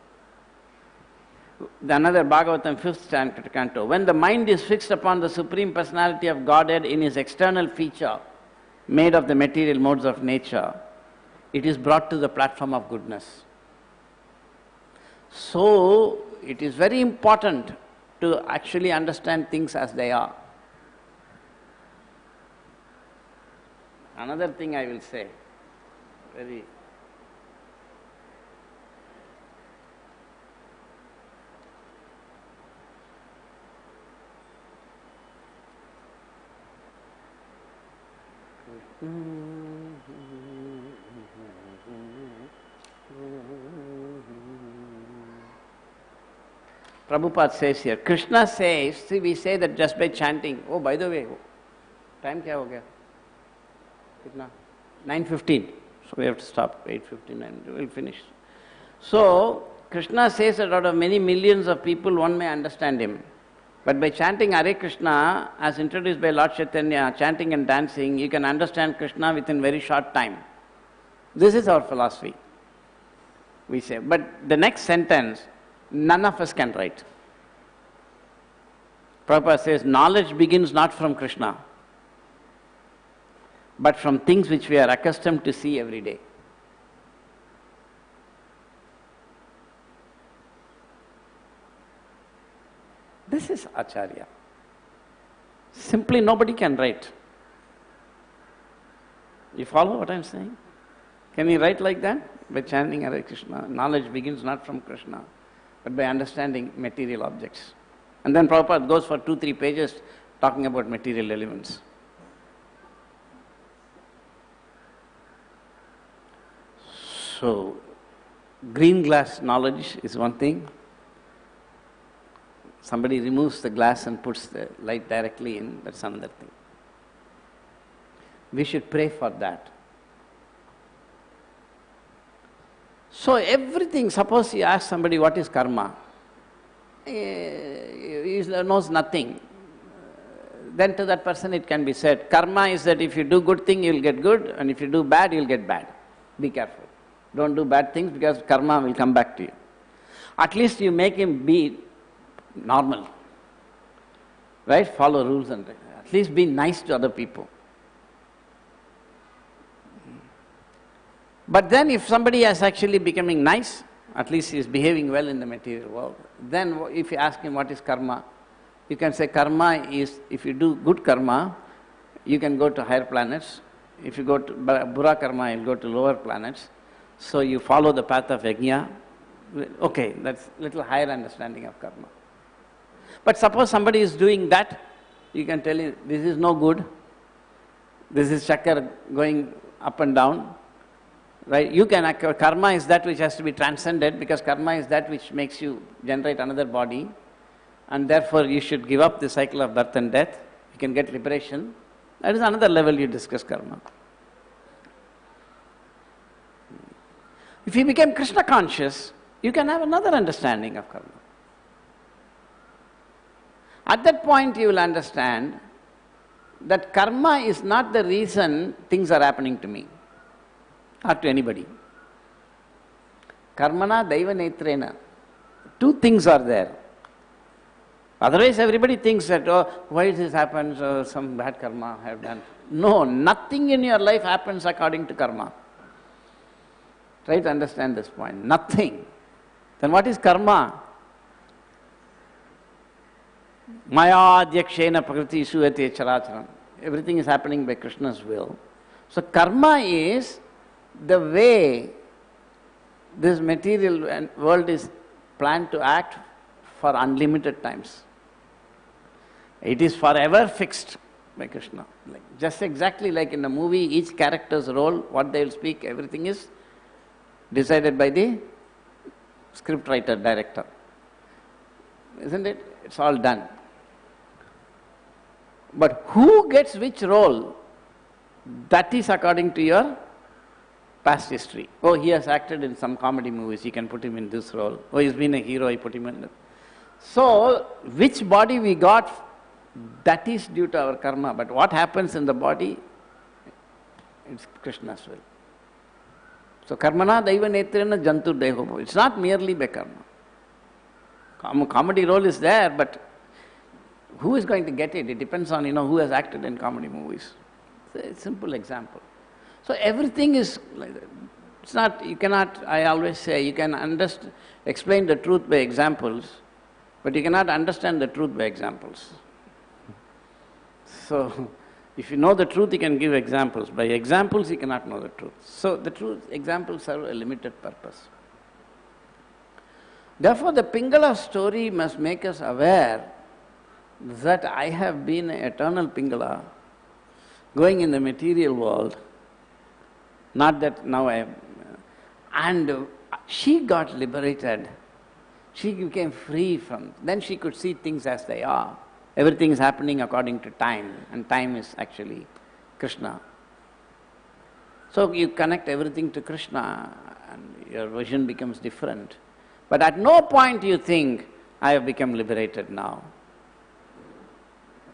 S1: Another Bhagavatam, 5th canto. When the mind is fixed upon the Supreme Personality of Godhead in his external feature, made of the material modes of nature, it is brought to the platform of goodness. So, it is very important to actually understand things as they are. Another thing I will say, very Prabhupada says here, Krishna says, see, we say that just by chanting, oh, by the way, time kya ho gaya? Kitna? 9:15. So we have to stop, 8:59, we'll finish. So, Krishna says that out of many millions of people, one may understand him. But by chanting Hare Krishna, as introduced by Lord Chaitanya, chanting and dancing, you can understand Krishna within very short time. This is our philosophy, we say. But the next sentence, none of us can write. Prabhupada says, knowledge begins not from Krishna, but from things which we are accustomed to see every day. This is Acharya. Simply nobody can write. You follow what I am saying? Can you write like that? By chanting Hare Krishna. Knowledge begins not from Krishna, but by understanding material objects. And then Prabhupada goes for 2-3 pages talking about material elements. So, green glass knowledge is one thing. Somebody removes the glass and puts the light directly in, that's another thing. We should pray for that. So everything, suppose you ask somebody what is karma, he knows nothing. Then to that person it can be said, karma is that if you do good thing, you will get good, and if you do bad, you will get bad. Be careful. Don't do bad things because karma will come back to you. At least you make him be normal, right? Follow rules and at least be nice to other people. But then if somebody is actually becoming nice, at least he is behaving well in the material world, then if you ask him what is karma, you can say karma is, if you do good karma, you can go to higher planets. If you go to Bura karma, you'll go to lower planets. So you follow the path of yajna. Okay, that's little higher understanding of karma. But suppose somebody is doing that, you can tell him, this is no good. This is chakra going up and down. Right? You can, karma is that which has to be transcended, because karma is that which makes you generate another body, and therefore you should give up the cycle of birth and death. You can get liberation. That is another level you discuss karma. If you become Krishna conscious, you can have another understanding of karma. At that point you will understand that karma is not the reason things are happening to me or to anybody. Karmana Daiva Netrena. Two things are there. Otherwise, everybody thinks that, oh, why this happens, some bad karma I have done. No, nothing in your life happens according to karma. Try to understand this point. Nothing. Then what is karma? Maya adhyakshena prakriti suyate characharam. Everything is happening by Krishna's will. So karma is the way this material world is planned to act for unlimited times. It is forever fixed by Krishna. Just exactly like in the movie, each character's role, what they will speak, everything is decided by the scriptwriter, director. Isn't it? It's all done. But who gets which role, that is according to your past history. Oh, he has acted in some comedy movies, you can put him in this role. Oh, he's been a hero, you put him in that. So, which body we got, that is due to our karma. But what happens in the body, it's Krishna's will. So, karmana daiva netrena jantur deho. It's not merely by karma. Comedy role is there, but who is going to get it? It depends on, who has acted in comedy movies. It's a simple example. So everything is like that. It's not, you cannot, I always say, you can explain the truth by examples, but you cannot understand the truth by examples. So, if you know the truth, you can give examples. By examples, you cannot know the truth. So, the truth, examples serve a limited purpose. Therefore, the Pingala story must make us aware that I have been an eternal Pingala, going in the material world, not that now I am. And she got liberated. She became free from, then she could see things as they are. Everything is happening according to time, and time is actually Krishna. So you connect everything to Krishna, and your vision becomes different. But at no point you think, I have become liberated now.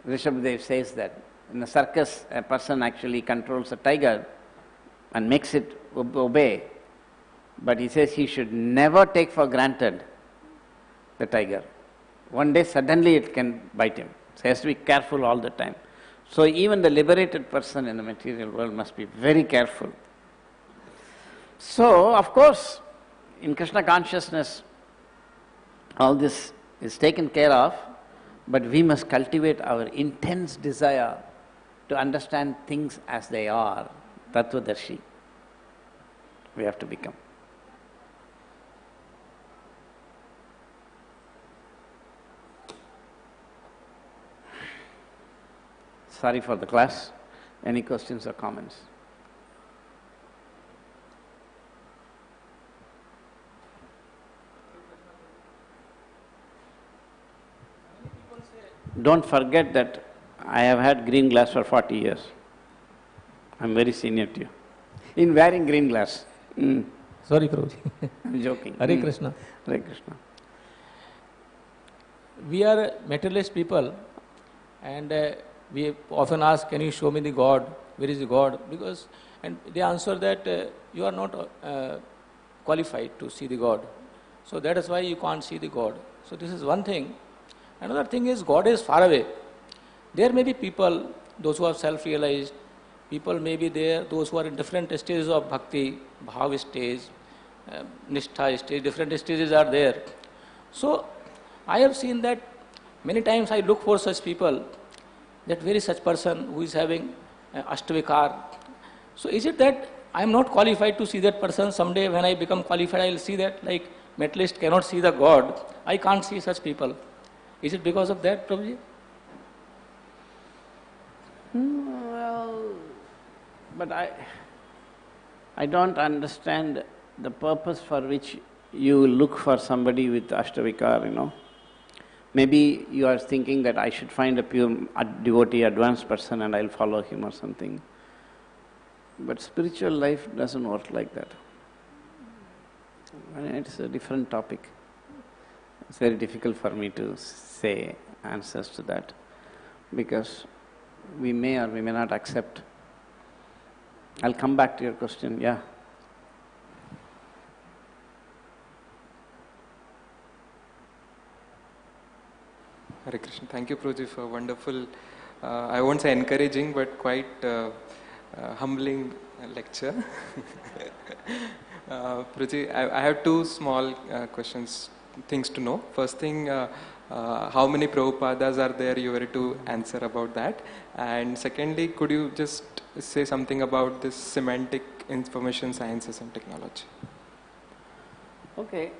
S1: Rishabhdev says that in the circus, a person actually controls a tiger and makes it obey. But he says he should never take for granted the tiger. One day suddenly it can bite him. So he has to be careful all the time. So even the liberated person in the material world must be very careful. So, of course, in Krishna consciousness, all this is taken care of, but we must cultivate our intense desire to understand things as they are. Tattvadarshi. We have to become. Sorry for the class. Any questions or comments? Don't forget that I have had green glass for 40 years. I'm very senior to you. In wearing green glass.
S2: Sorry, Prabhuji.
S1: I'm joking.
S2: Hare Krishna.
S1: Hare Krishna.
S2: We are materialist people, and we often ask, can you show me the God? Where is the God? And they answer that you are not qualified to see the God. So that is why you can't see the God. So this is one thing. Another thing is God is far away. There may be people, those who are self-realized, people may be there, those who are in different stages of bhakti, bhav stage, nishtha stage, different stages are there. So I have seen that many times I look for such people, that very such person who is having ashtavikar. So is it that I am not qualified to see that person? Someday when I become qualified, I will see that, like materialist cannot see the God, I can't see such people. Is it because of that, Prabhuji?
S1: Well, but I don't understand the purpose for which you look for somebody with ashtavikar, Maybe you are thinking that I should find a pure devotee, advanced person, and I'll follow him or something. But spiritual life doesn't work like that. It's a different topic. It's very difficult for me to say answers to that, because we may or we may not accept. I'll come back to your question, yeah.
S3: Hare Krishna. Thank you, Prabhuji, for wonderful, I won't say encouraging, but quite humbling lecture. Prabhuji, I have two small questions, things to know. First thing, how many Prabhupadas are there? You were to answer about that. And secondly, could you just say something about this semantic information sciences and technology?
S1: Okay,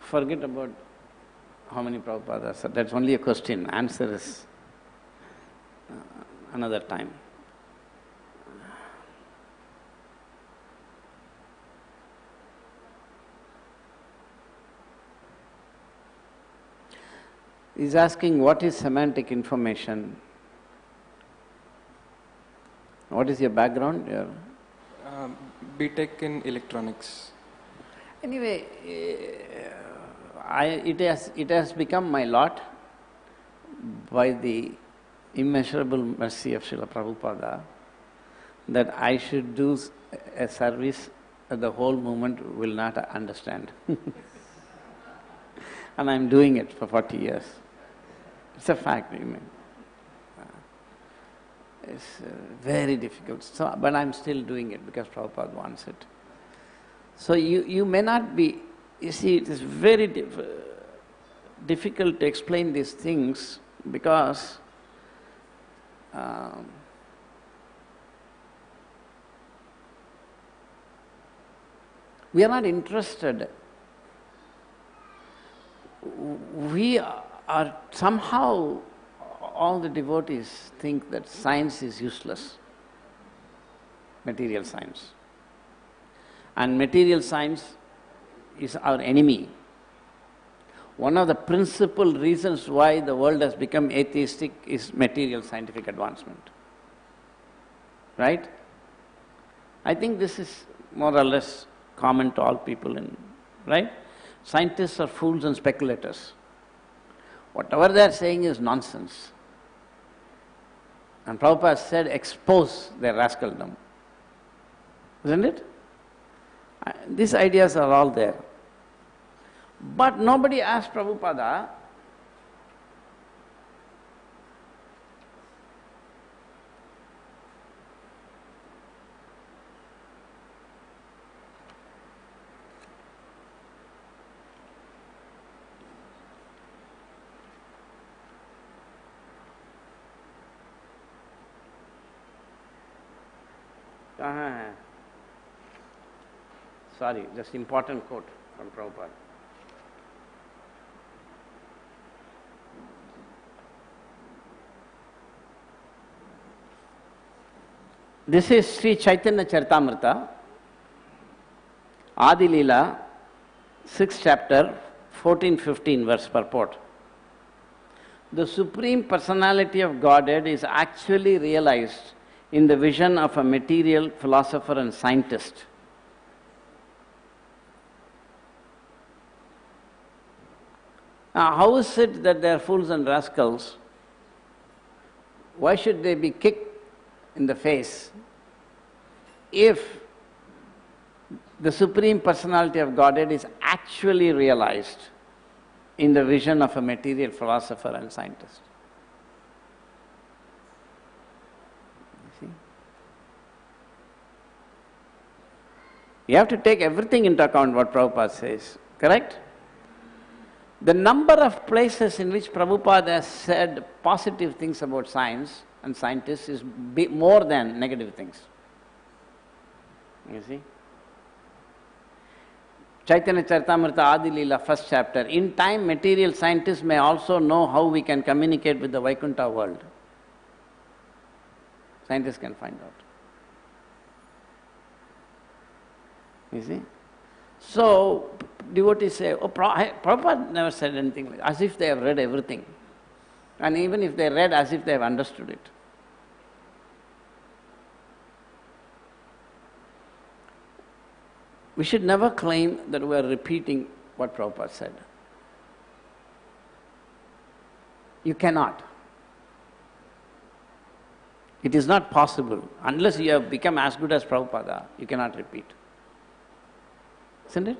S1: forget about how many Prabhupadas. That's only a question. Answer is another time. He's asking what is semantic information. What is your background?
S3: BTech in electronics.
S1: Anyway, it has become my lot by the immeasurable mercy of Srila Prabhupada that I should do a service that the whole movement will not understand. And I'm doing it for 40 years. It's a fact, I mean. It's very difficult, so, but I'm still doing it because Prabhupada wants it. So you may not be, you see, it is very difficult to explain these things because we are not interested. We are somehow, all the devotees think that science is useless, material science. And material science is our enemy. One of the principal reasons why the world has become atheistic is material scientific advancement. Right? I think this is more or less common to all people, right? Scientists are fools and speculators. Whatever they are saying is nonsense. And Prabhupada said, expose their rascaldom. Isn't it? These ideas are all there. But nobody asked Prabhupada, sorry, just important quote from Prabhupada. This is Sri Chaitanya Charitamrita, Adi Leela, 6th chapter, 14-15 verse purport. The Supreme Personality of Godhead is actually realized in the vision of a material philosopher and scientist. Now, how is it that they are fools and rascals? Why should they be kicked in the face if the Supreme Personality of Godhead is actually realized in the vision of a material philosopher and scientist? You see? You have to take everything into account what Prabhupada says, correct? The number of places in which Prabhupada has said positive things about science and scientists is more than negative things. You see? Chaitanya Charitamrita Adi Leela, 1st chapter. In time, material scientists may also know how we can communicate with the Vaikuntha world. Scientists can find out. You see? So, devotees say, oh, Prabhupada never said anything like that, as if they have read everything. And even if they read, as if they have understood it. We should never claim that we are repeating what Prabhupada said. You cannot. It is not possible. Unless you have become as good as Prabhupada, you cannot repeat. Isn't it?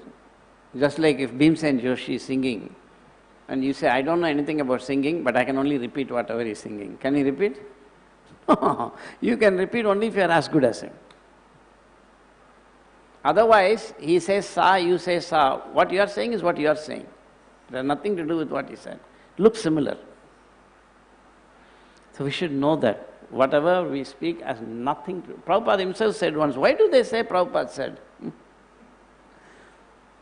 S1: Just like if Bhimsen Joshi is singing, And you say, I don't know anything about singing, but I can only repeat whatever he's singing. Can you repeat? You can repeat only if you are as good as him. Otherwise, he says sa, you say sa. What you are saying is what you are saying. It has nothing to do with what he said. Looks similar. So we should know that whatever we speak has nothing to... Prabhupada himself said once, why do they say Prabhupada said?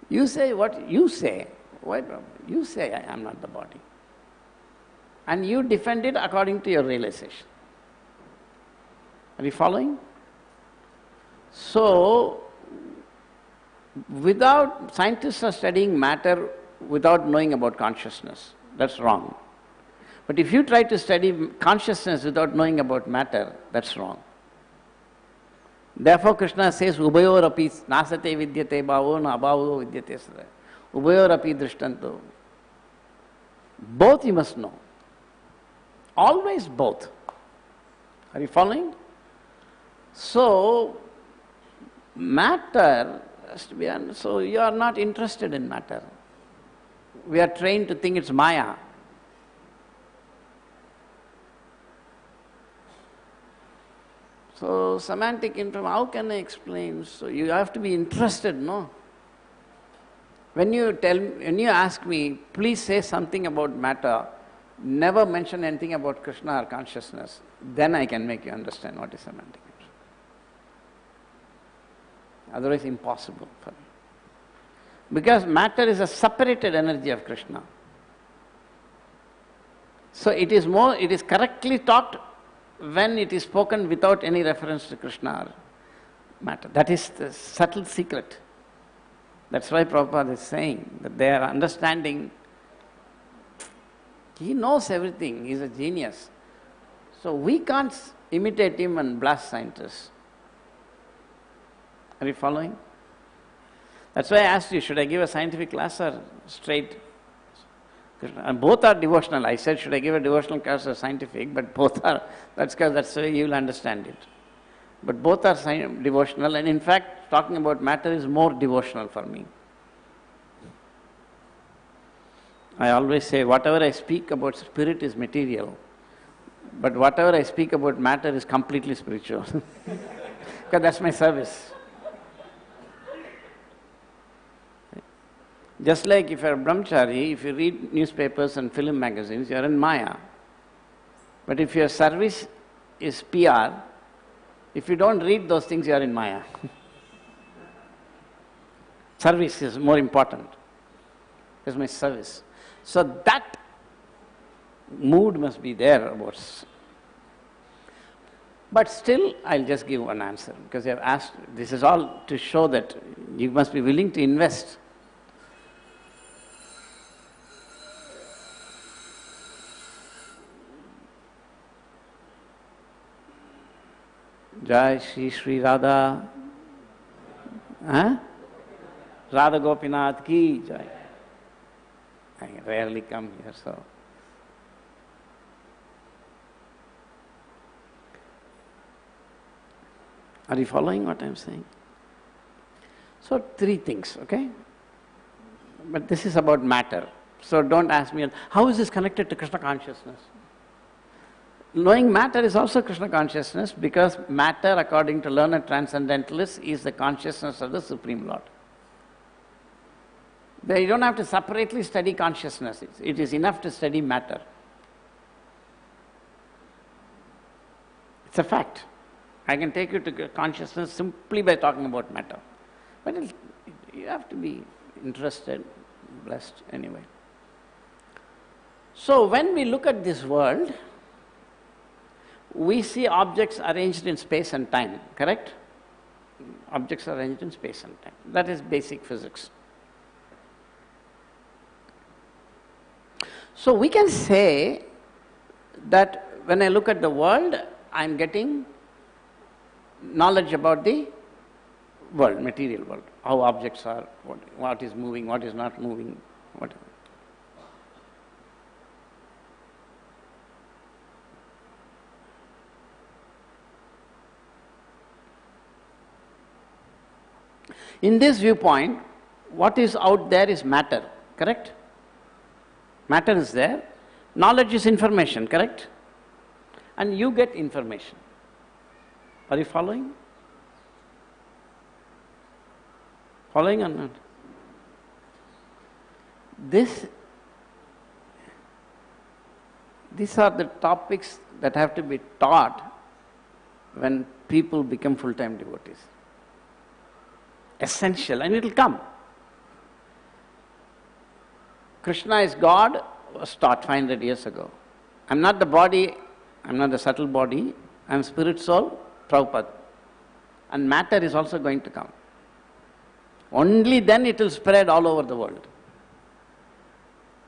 S1: You say what you say. Why Prabhupada? You say I am not the body. And you defend it according to your realization. Are you following? So, scientists are studying matter without knowing about consciousness. That's wrong. But if you try to study consciousness without knowing about matter, that's wrong. Therefore Krishna says, Ubayor api nasate vidyate bhavo na abhavo vidyate sada. Ubayor api drishtanto. Both you must know. Always both. Are you following? So, matter has to be, so you are not interested in matter. We are trained to think it's Maya. So, semantic information, how can I explain? So, you have to be interested, no? When you ask me, please say something about matter, never mention anything about Krishna or consciousness, then I can make you understand what is semantic information. Otherwise, impossible for me. Because matter is a separated energy of Krishna. So, it is correctly taught when it is spoken without any reference to Krishna or matter. That is the subtle secret. That's why Prabhupada is saying that they are understanding. He knows everything. He is a genius. So we can't imitate him and blast scientists. Are you following? That's why I asked you, should I give a scientific class or straight? And both are devotional. I said, should I give a devotional class or scientific? But both are, that's the way you will understand it. But both are devotional, and in fact, talking about matter is more devotional for me. I always say, whatever I speak about spirit is material, but whatever I speak about matter is completely spiritual. Because that's my service. Just like if you're a brahmachari, if you read newspapers and film magazines, you're in Maya. But if your service is PR, if you don't read those things, you are in Maya. Service is more important. That's my service. So that mood must be there about. But still, I'll just give one answer, because you have asked, this is all to show that you must be willing to invest. Jai Shri Radha. Radha Gopinath ki Jai. I rarely come here, so. Are you following what I'm saying? So, three things, okay? But this is about matter. So, don't ask me, how is this connected to Krishna consciousness? Knowing matter is also Krishna consciousness, because matter, according to learned transcendentalists, is the consciousness of the Supreme Lord. You don't have to separately study consciousness. It is enough to study matter. It's a fact. I can take you to consciousness simply by talking about matter. But you have to be interested, blessed anyway. So when we look at this world, we see objects arranged in space and time, correct? Objects are arranged in space and time. That is basic physics. So we can say that when I look at the world, I am getting knowledge about the world, material world, how objects are, what is moving, what is not moving, whatever. In this viewpoint, what is out there is matter, correct? Matter is there. Knowledge is information, correct? And you get information. Are you following? Following or not? These are the topics that have to be taught when people become full-time devotees. Essential, and it will come. Krishna is God was taught 500 years ago. I'm not the body, I'm not the subtle body, I'm spirit soul, Prabhupada. And matter is also going to come. Only then it will spread all over the world.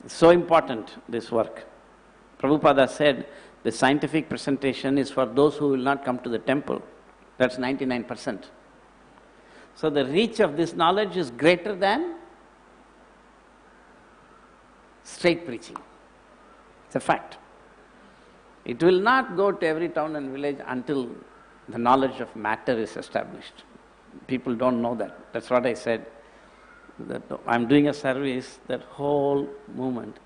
S1: It's so important, this work. Prabhupada said, the scientific presentation is for those who will not come to the temple. That's 99%. So the reach of this knowledge is greater than straight preaching. It's a fact. It will not go to every town and village until the knowledge of matter is established. People don't know that. That's what I said. That I'm doing a service, that whole movement.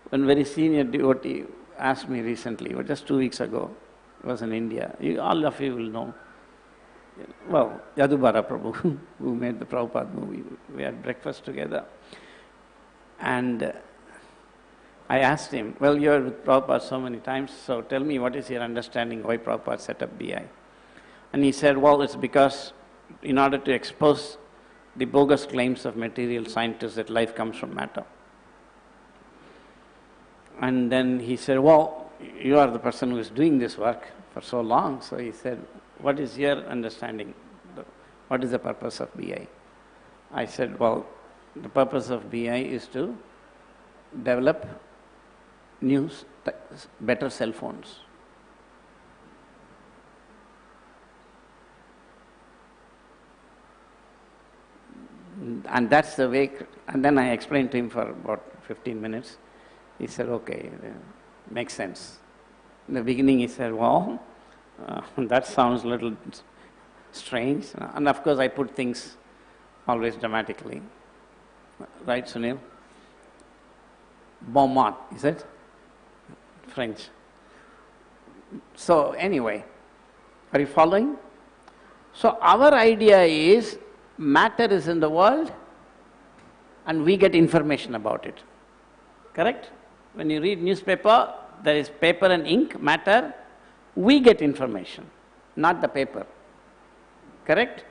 S1: One very senior devotee asked me recently, or just 2 weeks ago, it was in India. All of you will know. Well, Yadubara Prabhu, who made the Prabhupada movie, we had breakfast together. And I asked him, well, you are with Prabhupada so many times, so tell me what is your understanding why Prabhupada set up BI? And he said, well, it's because in order to expose the bogus claims of material scientists that life comes from matter. And then he said, well, you are the person who is doing this work for so long. So he said, what is your understanding? What is the purpose of BI? I said, well, the purpose of BI is to develop better cell phones. And that's the way, and then I explained to him for about 15 minutes. He said, okay, makes sense. In the beginning he said, well, that sounds a little strange. And of course I put things always dramatically. Right, Sunil? Bon mot, is it? French. So anyway, are you following? So our idea is, matter is in the world and we get information about it. Correct? When you read newspaper, there is paper and ink, matter. We get information, not the paper. Correct?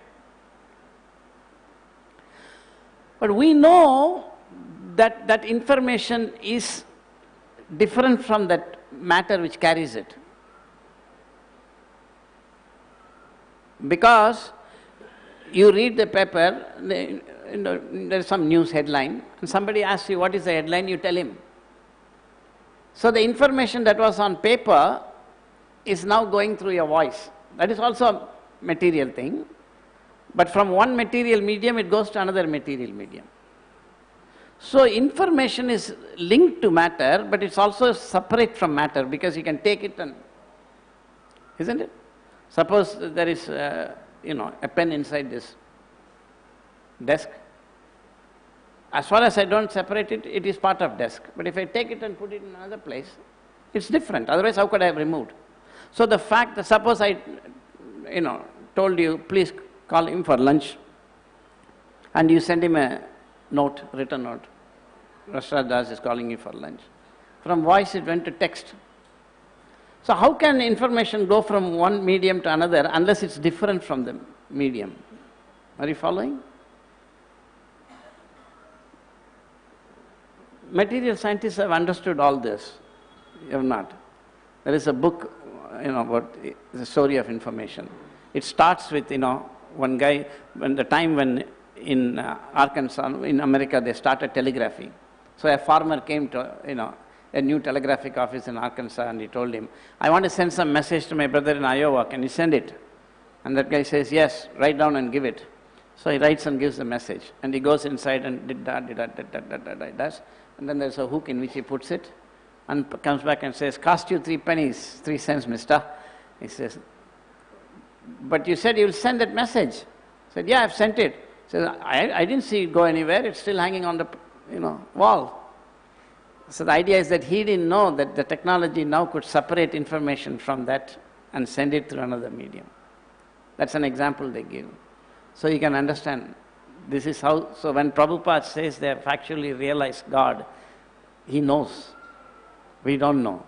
S1: But we know that that information is different from that matter which carries it. Because you read the paper, there is some news headline, and somebody asks you what is the headline, you tell him. So the information that was on paper is now going through your voice. That is also a material thing. But from one material medium, it goes to another material medium. So information is linked to matter, but it's also separate from matter because you can take it and, isn't it? Suppose there is, a pen inside this desk. As far as I don't separate it, it is part of desk. But if I take it and put it in another place, it's different. Otherwise, how could I have removed? So the fact that suppose I, told you, please call him for lunch, and you send him a note, written note. Rasraj Das is calling you for lunch. From voice it went to text. So how can information go from one medium to another unless it's different from the medium? Are you following? Material scientists have understood all this. You have not. There is a book, about the story of information. It starts with, one guy, when in Arkansas, in America, they started telegraphy. So a farmer came to, a new telegraphic office in Arkansas, and he told him, I want to send some message to my brother in Iowa, can you send it? And that guy says, yes, write down and give it. So he writes and gives the message, and he goes inside and did that, does. And then there's a hook in which he puts it, and comes back and says, cost you 3 pennies, 3 cents, mister. He says, but you said you'll send that message. He said, yeah, I've sent it. He says, I didn't see it go anywhere, it's still hanging on the, wall. So the idea is that he didn't know that the technology now could separate information from that and send it through another medium. That's an example they give. So you can understand, this is how, so when Prabhupada says they have actually realized God, he knows. We don't know.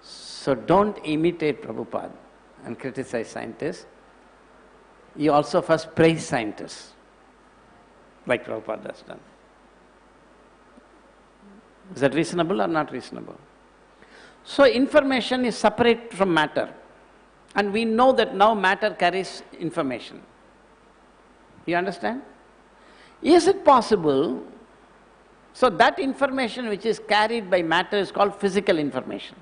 S1: So don't imitate Prabhupada and criticize scientists. You also first praise scientists, like Prabhupada has done. Is that reasonable or not reasonable? So information is separate from matter. And we know that now matter carries information. You understand? Is it possible? So that information which is carried by matter is called physical information.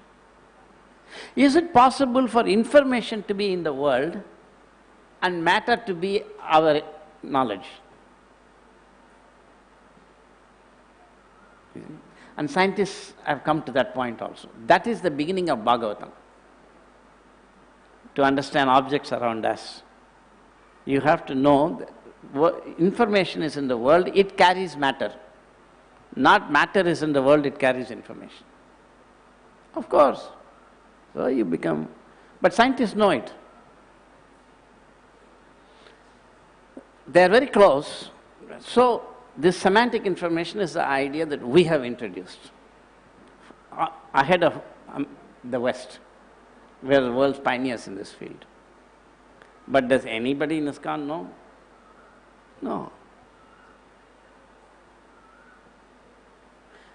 S1: Is it possible for information to be in the world and matter to be our knowledge? And scientists have come to that point also. That is the beginning of Bhagavatam. To understand objects around us, you have to know that information is in the world, it carries matter. Not matter is in the world, it carries information. Of course. So you become, but scientists know it. They are very close. So this semantic information is the idea that we have introduced ahead of the West. We are the world's pioneers in this field. But does anybody in ISKCON know? No.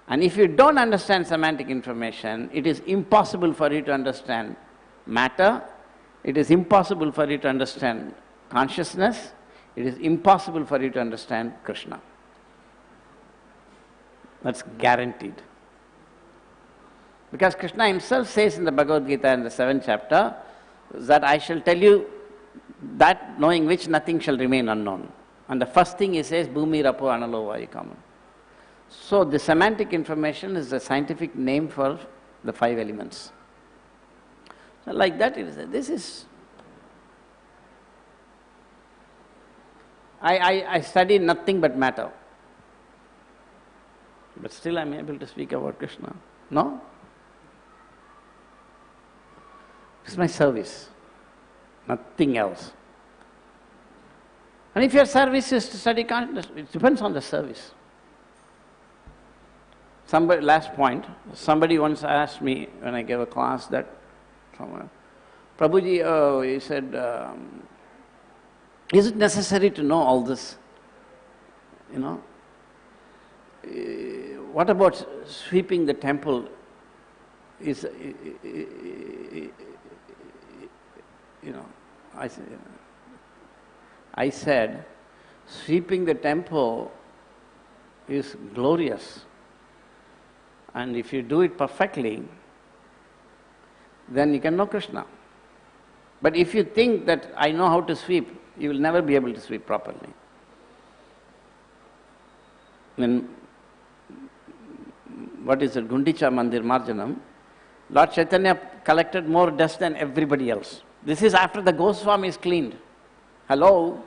S1: And if you don't understand semantic information, it is impossible for you to understand matter, it is impossible for you to understand consciousness, it is impossible for you to understand Krishna. That's guaranteed. Because Krishna himself says in the Bhagavad Gita in the 7th chapter that I shall tell you that knowing which nothing shall remain unknown. And the first thing he says, Bhumi Rapo Analo Vayukamam. So the semantic information is the scientific name for the 5 elements. So like that it is. This is... I study nothing but matter. But still I am able to speak about Krishna. No? It's my service, nothing else. And if your service is to study consciousness, it depends on the service. Last point, somebody once asked me when I gave a class that, Prabhuji, he said, is it necessary to know all this? You know? What about sweeping the temple? I said, sweeping the temple is glorious. And if you do it perfectly, then you can know Krishna. But if you think that I know how to sweep, you will never be able to sweep properly. Then, what is it, Gundicha Mandir Marjanam, Lord Chaitanya collected more dust than everybody else. This is after the Goswami is cleaned. Hello?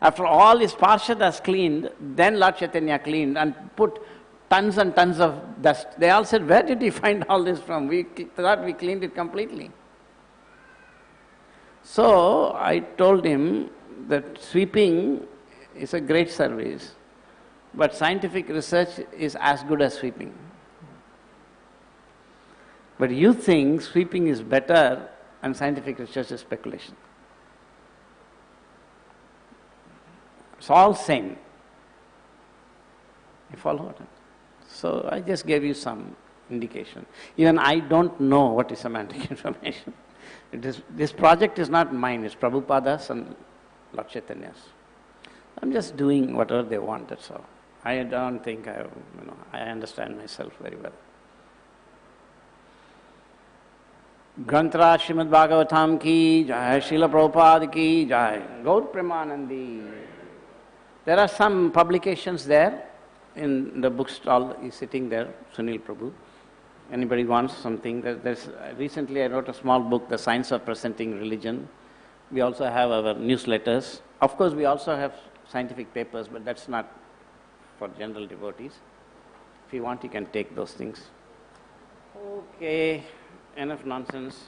S1: After all his parshadas cleaned, then Lord Chaitanya cleaned and put tons and tons of dust. They all said, where did he find all this from? We thought we cleaned it completely. So I told him that sweeping is a great service, but scientific research is as good as sweeping. But you think sweeping is better and scientific research is speculation. It's all same. You follow it? So I just gave you some indication. Even I don't know what is semantic information. This project is not mine, it's Prabhupada's and Lord Chaitanya's. I'm just doing whatever they want, that's all. I don't think I understand myself very well. Granthra Srimad Bhagavatam ki jai, Srila Prabhupada ki jai, Gaur Premanandi. There are some publications there in the bookstall, he's sitting there, Sunil Prabhu. Anybody wants something? Recently I wrote a small book, The Science of Presenting Religion. We also have our newsletters. Of course, we also have scientific papers, but that's not for general devotees. If you want, you can take those things. Okay, enough nonsense.